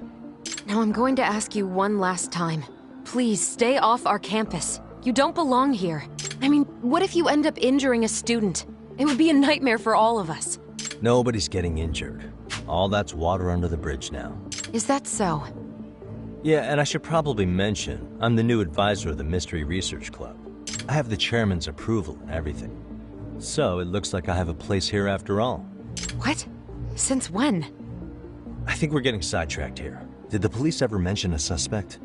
Now I'm going to ask you one last time. Please, stay off our campus. You don't belong here. I mean, what if you end up injuring a student? It would be a nightmare for all of us. Nobody's getting injured. All that's water under the bridge now. Is that so? Yeah, and I should probably mention, I'm the new advisor of the Mystery Research Club. I have the chairman's approval and everything. So, it looks like I have a place here after all. What? Since when? I think we're getting sidetracked here. Did the police ever mention a suspect?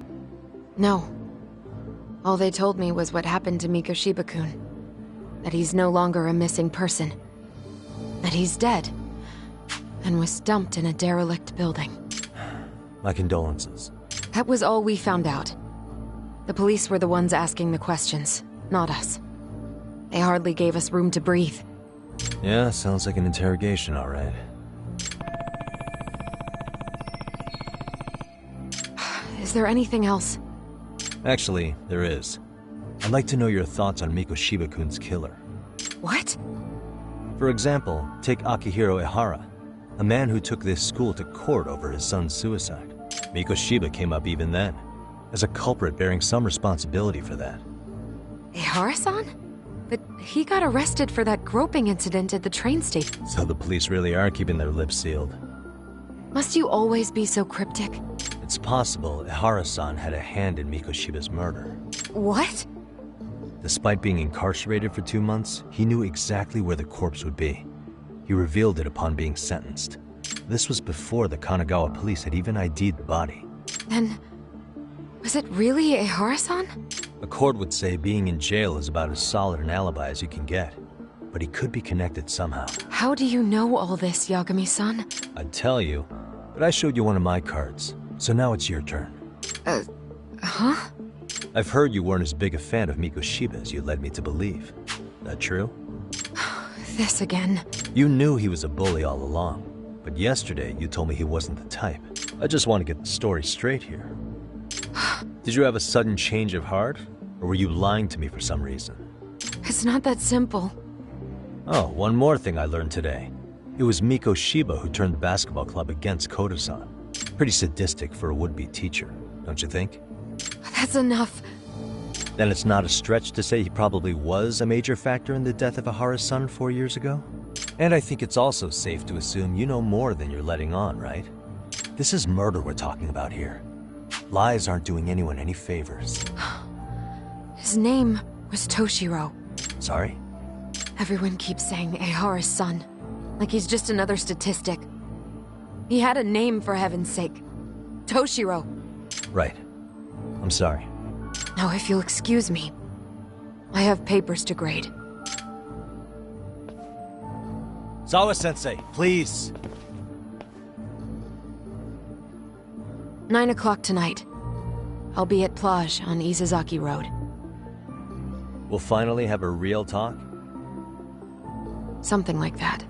No. All they told me was what happened to Mikoshiba-kun. That he's no longer a missing person. That he's dead. And was dumped in a derelict building. My condolences. That was all we found out. The police were the ones asking the questions, not us. They hardly gave us room to breathe. Yeah, sounds like an interrogation, all right. Is there anything else? Actually, there is. I'd like to know your thoughts on Mikoshiba-kun's killer. What? For example, take Akihiro Ehara, a man who took this school to court over his son's suicide. Mikoshiba came up even then, as a culprit bearing some responsibility for that. Ehara-san? But he got arrested for that groping incident at the train station. So the police really are keeping their lips sealed. Must you always be so cryptic? It's possible Ehara-san had a hand in Mikoshiba's murder. What? Despite being incarcerated for 2 months, he knew exactly where the corpse would be. He revealed it upon being sentenced. This was before the Kanagawa police had even ID'd the body. Then, was it really Ehara-san? A court would say being in jail is about as solid an alibi as you can get. But he could be connected somehow. How do you know all this, Yagami-san? I'd tell you, but I showed you one of my cards. So now it's your turn. Huh? I've heard you weren't as big a fan of Mikoshiba as you led me to believe. That true? This again. You knew he was a bully all along. But yesterday, you told me he wasn't the type. I just want to get the story straight here. Did you have a sudden change of heart? Or were you lying to me for some reason? It's not that simple. Oh, one more thing I learned today. It was Mikoshiba who turned the basketball club against Kodo-san. Pretty sadistic for a would-be teacher, don't you think? That's enough. Then it's not a stretch to say he probably was a major factor in the death of Ehara's son 4 years ago? And I think it's also safe to assume you know more than you're letting on, right? This is murder we're talking about here. Lies aren't doing anyone any favors. His name was Toshiro. Sorry? Everyone keeps saying Ehara's son, like he's just another statistic. He had a name, for heaven's sake. Toshiro. Right. I'm sorry. Now, if you'll excuse me, I have papers to grade. Sawa-sensei, please. 9 o'clock tonight. I'll be at Plage on Izazaki Road. We'll finally have a real talk? Something like that.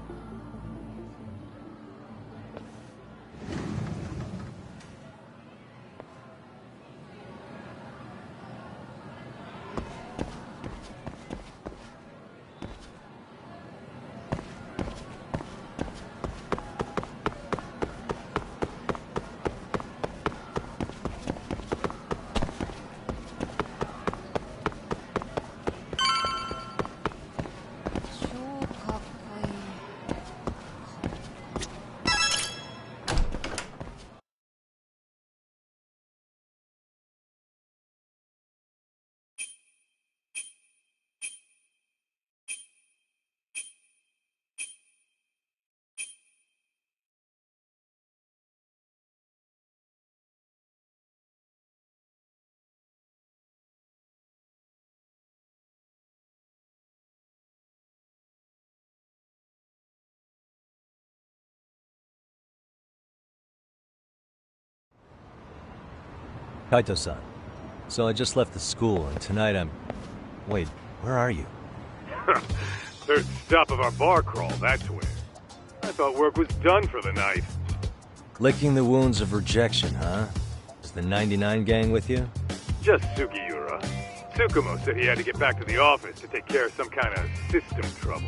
Kaito-san. So I just left the school, and tonight I'm... Wait, where are you? Third stop of our bar crawl, that's where. I thought work was done for the night. Licking the wounds of rejection, huh? Is the 99 gang with you? Just Sugiura. Tsukumo said he had to get back to the office to take care of some kind of system trouble.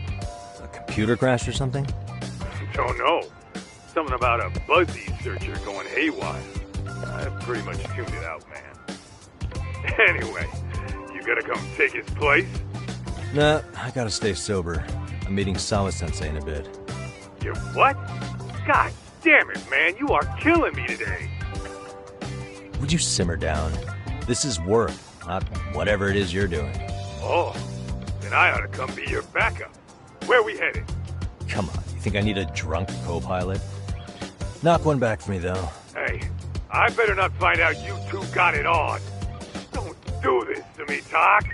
A computer crash or something? Don't know. Something about a Buzzy searcher going haywire. I pretty much tuned it out, man. Anyway, you gonna come take his place? Nah, I gotta stay sober. I'm meeting Sawa-sensei in a bit. You what? God damn it, man, you are killing me today. Would you simmer down? This is work, not whatever it is you're doing. Oh, then I ought to come be your backup. Where we headed? Come on, you think I need a drunk co-pilot? Knock one back for me, though. Hey, I better not find out you two got it on. Don't do this to me, Tak.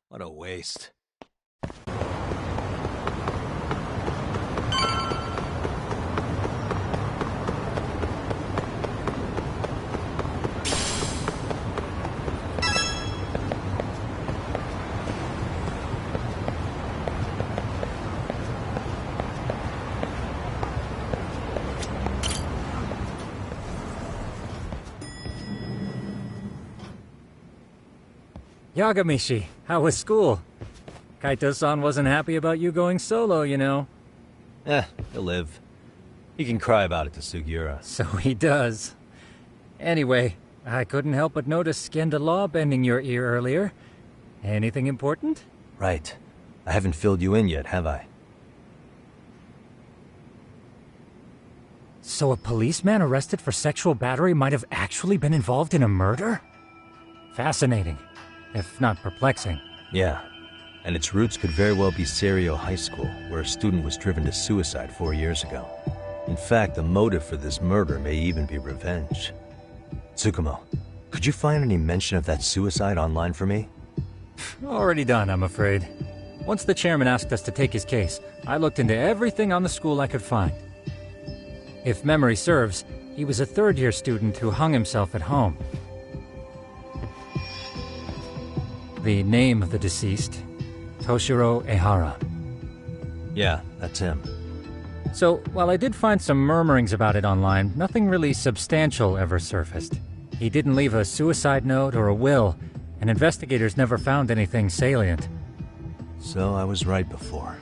What a waste. Yagamishi, how was school? Kaito-san wasn't happy about you going solo, you know. He'll live. He can cry about it to Sugiura. So he does. Anyway, I couldn't help but notice Skenda Law bending your ear earlier. Anything important? Right. I haven't filled you in yet, have I? So a policeman arrested for sexual battery might have actually been involved in a murder? Fascinating, if not perplexing. Yeah. And its roots could very well be Serio High School, where a student was driven to suicide 4 years ago. In fact, the motive for this murder may even be revenge. Tsukumo, could you find any mention of that suicide online for me? Already done, I'm afraid. Once the chairman asked us to take his case, I looked into everything on the school I could find. If memory serves, he was a third-year student who hung himself at home. The name of the deceased, Toshiro Ehara. Yeah, that's him. So, while I did find some murmurings about it online, nothing really substantial ever surfaced. He didn't leave a suicide note or a will, and investigators never found anything salient. So I was right before.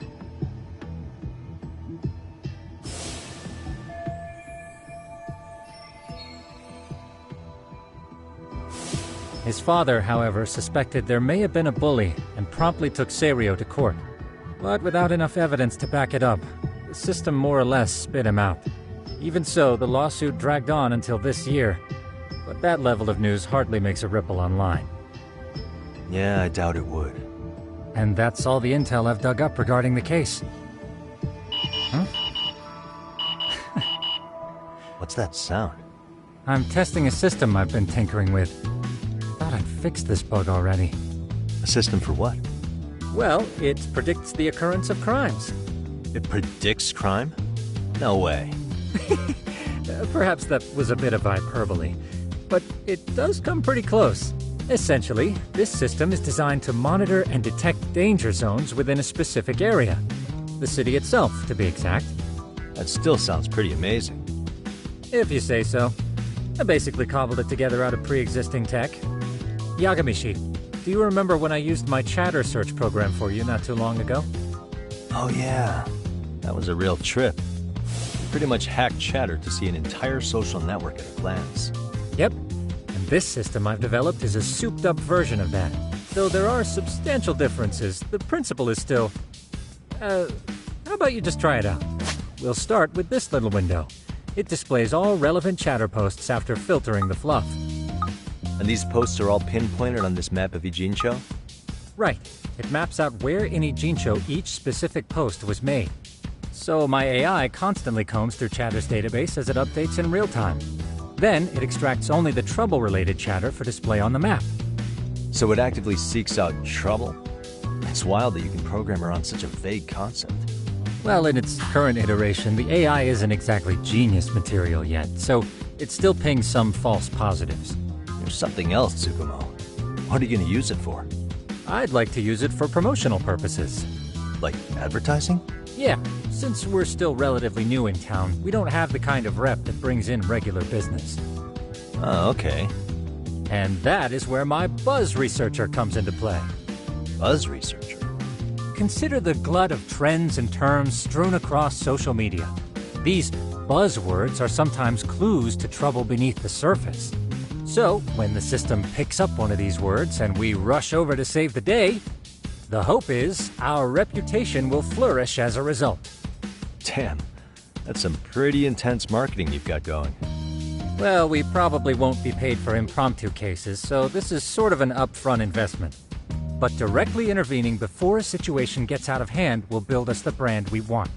His father, however, suspected there may have been a bully and promptly took Serio to court. But without enough evidence to back it up, the system more or less spit him out. Even so, the lawsuit dragged on until this year. But that level of news hardly makes a ripple online. Yeah, I doubt it would. And that's all the intel I've dug up regarding the case. Huh? What's that sound? I'm testing a system I've been tinkering with. Thought I'd fixed this bug already. A system for what? Well, it predicts the occurrence of crimes. It predicts crime? No way. Perhaps that was a bit of hyperbole, but it does come pretty close. Essentially, this system is designed to monitor and detect danger zones within a specific area. The city itself, to be exact. That still sounds pretty amazing. If you say so. I basically cobbled it together out of pre-existing tech. Yagamishi, do you remember when I used my chatter search program for you not too long ago? Oh yeah, that was a real trip. Pretty much hacked Chatter to see an entire social network at a glance. Yep, and this system I've developed is a souped-up version of that. Though there are substantial differences, the principle is still... how about you just try it out? We'll start with this little window. It displays all relevant chatter posts after filtering the fluff. And these posts are all pinpointed on this map of Ijincho? Right. It maps out where in Ijincho each specific post was made. So my AI constantly combs through Chatter's database as it updates in real time. Then it extracts only the trouble-related chatter for display on the map. So it actively seeks out trouble? It's wild that you can program around such a vague concept. Well, in its current iteration, the AI isn't exactly genius material yet, so it still pings some false positives. There's something else, Tsukumo. What are you going to use it for? I'd like to use it for promotional purposes. Like advertising? Yeah, since we're still relatively new in town, we don't have the kind of rep that brings in regular business. Oh, okay. And that is where my buzz researcher comes into play. Buzz researcher? Consider the glut of trends and terms strewn across social media. These buzzwords are sometimes clues to trouble beneath the surface. So, when the system picks up one of these words and we rush over to save the day, the hope is our reputation will flourish as a result. Damn, that's some pretty intense marketing you've got going. Well, we probably won't be paid for impromptu cases, so this is sort of an upfront investment. But directly intervening before a situation gets out of hand will build us the brand we want.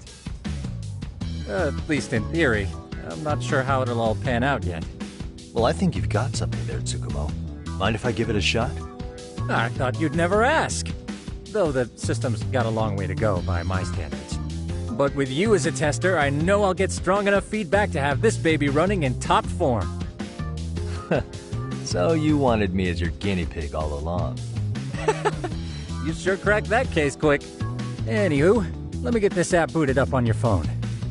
At least in theory. I'm not sure how it'll all pan out yet. Well, I think you've got something there, Tsukumo. Mind if I give it a shot? I thought you'd never ask. Though the system's got a long way to go by my standards. But with you as a tester, I know I'll get strong enough feedback to have this baby running in top form. So you wanted me as your guinea pig all along. You sure cracked that case quick. Anywho, let me get this app booted up on your phone.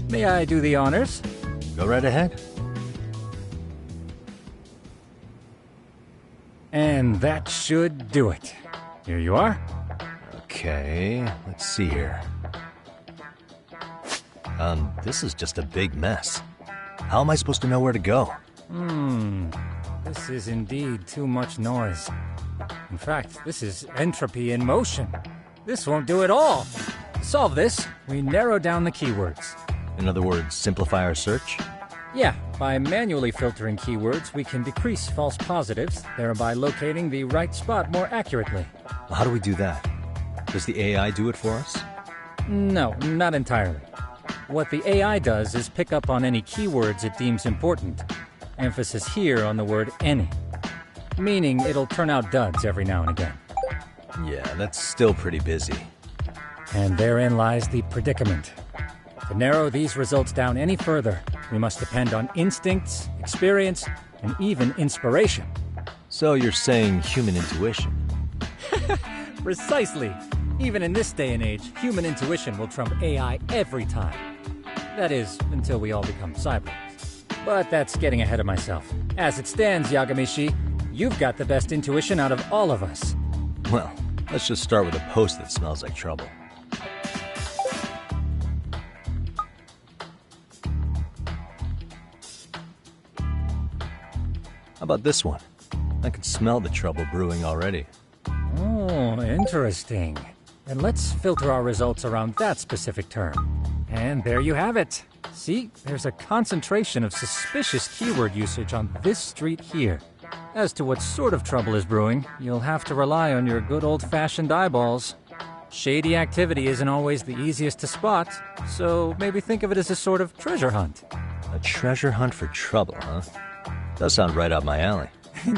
May I do the honors? Go right ahead. And that should do it. Here you are. Okay, let's see here. This is just a big mess. How am I supposed to know where to go? This is indeed too much noise. In fact, this is entropy in motion. This won't do it all. To solve this, we narrow down the keywords. In other words, simplify our search? Yeah, by manually filtering keywords, we can decrease false positives, thereby locating the right spot more accurately. How do we do that? Does the AI do it for us? No, not entirely. What the AI does is pick up on any keywords it deems important. Emphasis here on the word any. Meaning it'll turn out duds every now and again. Yeah, that's still pretty busy. And therein lies the predicament. To narrow these results down any further, we must depend on instincts, experience, and even inspiration. So you're saying human intuition? Precisely. Even in this day and age, human intuition will trump AI every time. That is, until we all become cyborgs. But that's getting ahead of myself. As it stands, Yagamishi, you've got the best intuition out of all of us. Well, let's just start with a post that smells like trouble. How about this one? I can smell the trouble brewing already. Oh, interesting. And let's filter our results around that specific term. And there you have it. See, there's a concentration of suspicious keyword usage on this street here. As to what sort of trouble is brewing, you'll have to rely on your good old-fashioned eyeballs. Shady activity isn't always the easiest to spot, so maybe think of it as a sort of treasure hunt. A treasure hunt for trouble, huh? Does sound right up my alley.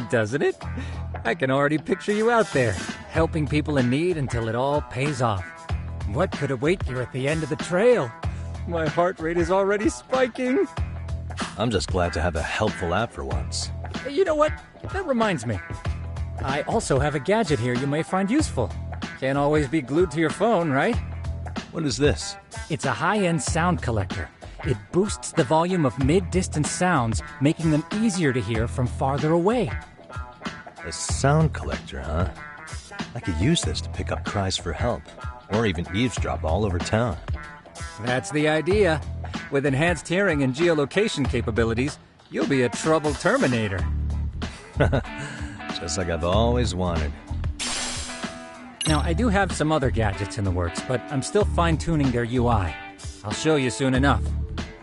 Doesn't it? I can already picture you out there, helping people in need until it all pays off. What could await you at the end of the trail? My heart rate is already spiking. I'm just glad to have a helpful app for once. You know what? That reminds me. I also have a gadget here you may find useful. Can't always be glued to your phone, right? What is this? It's a high-end sound collector. It boosts the volume of mid-distance sounds, making them easier to hear from farther away. A sound collector, huh? I could use this to pick up cries for help, or even eavesdrop all over town. That's the idea. With enhanced hearing and geolocation capabilities, you'll be a trouble terminator. Just like I've always wanted. Now, I do have some other gadgets in the works, but I'm still fine-tuning their UI. I'll show you soon enough.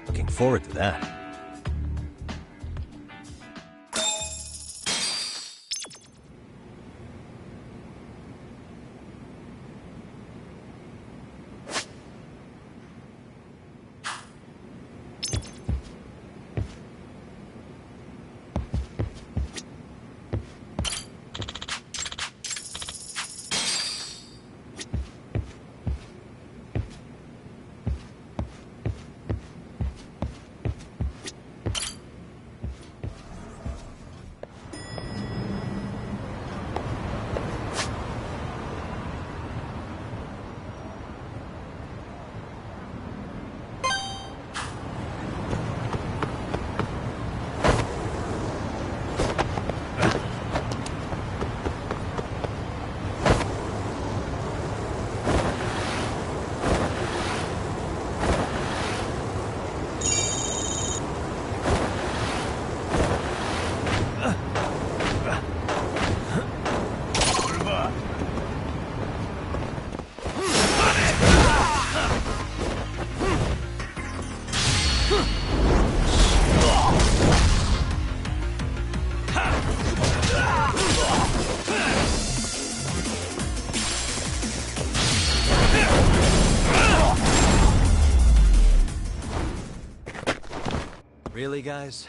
Looking forward to that. Really, guys?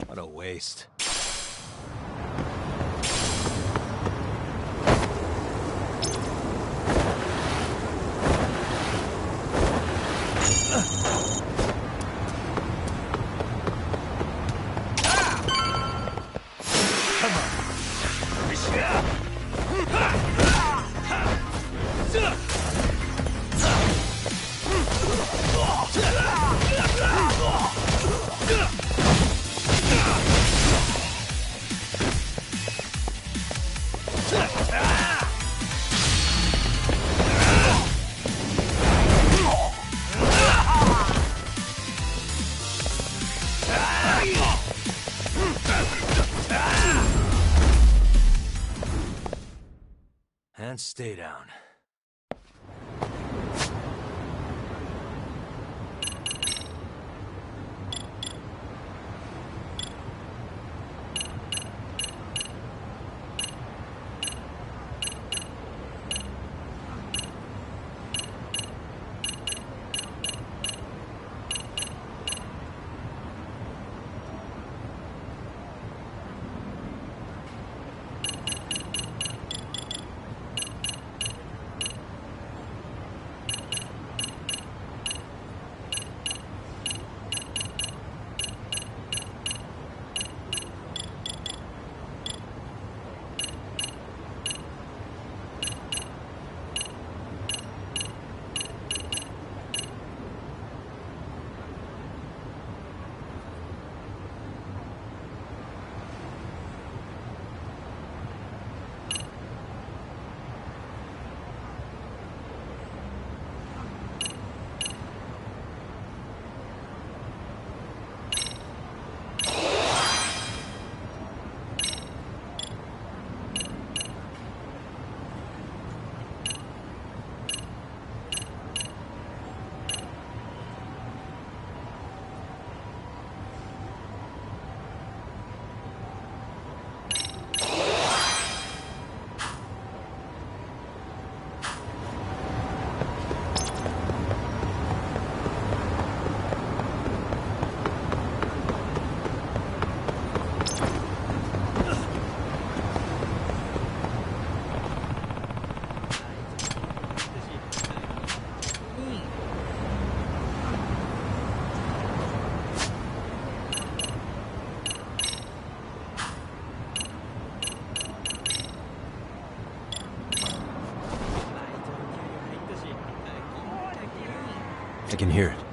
What a waste. And stay down. can hear it.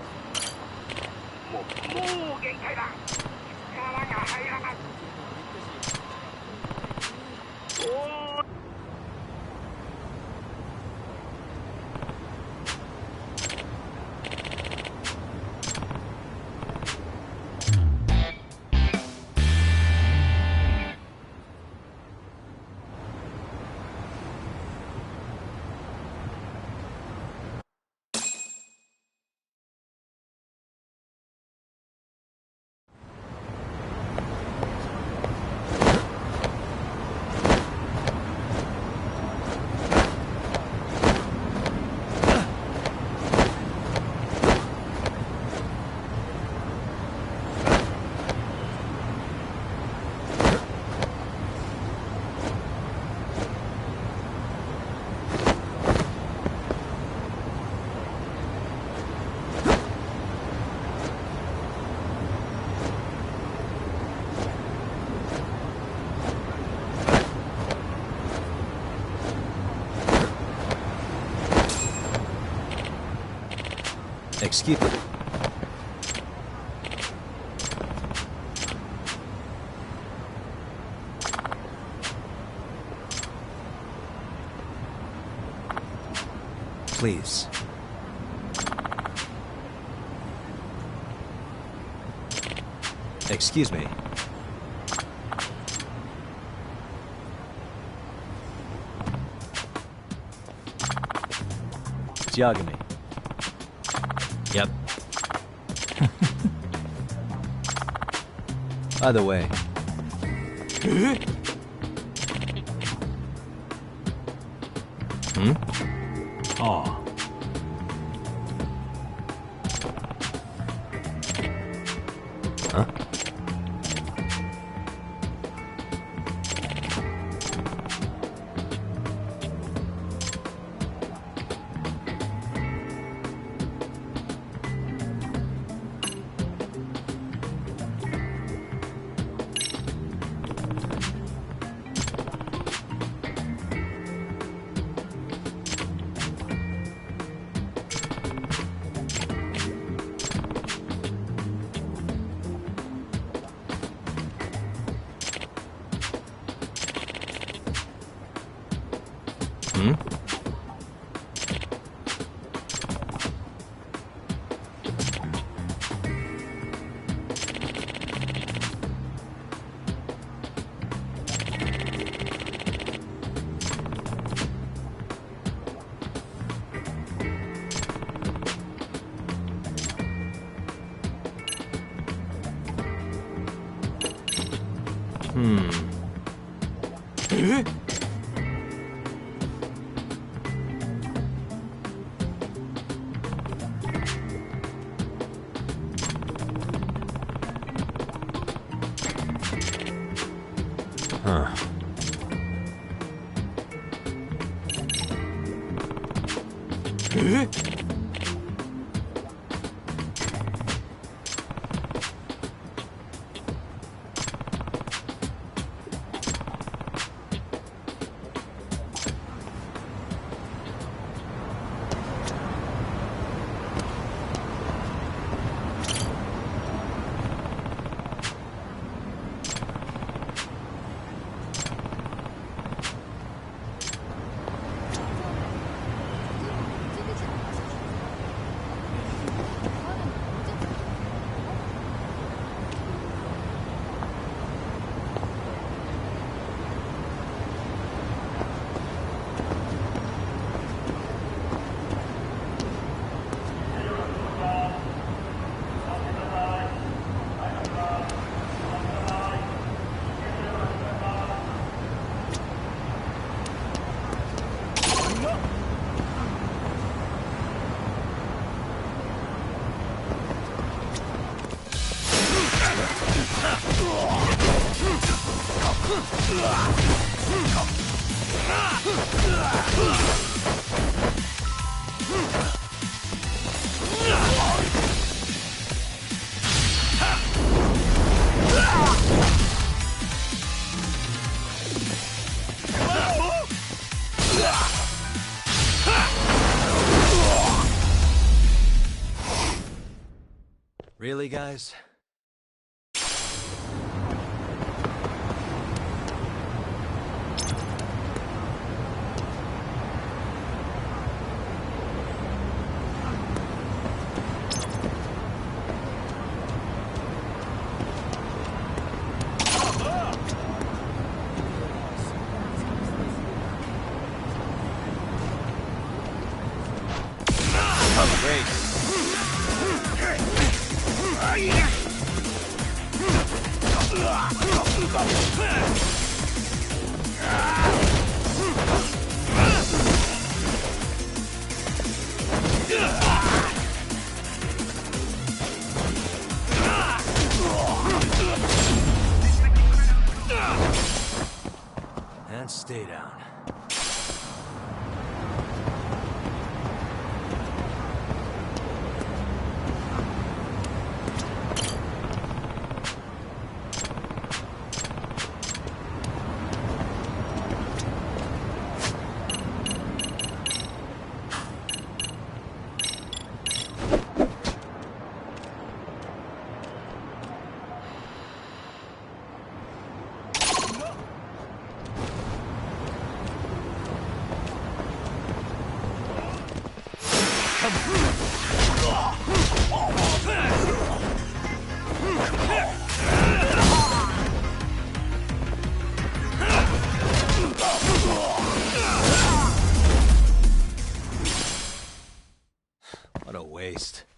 Excuse me. Please. Excuse me. Geogamy. Yep. By the way. Hmm? Oh. Huh? Hmm? Huh. Really, guys? And stay down. What a waste.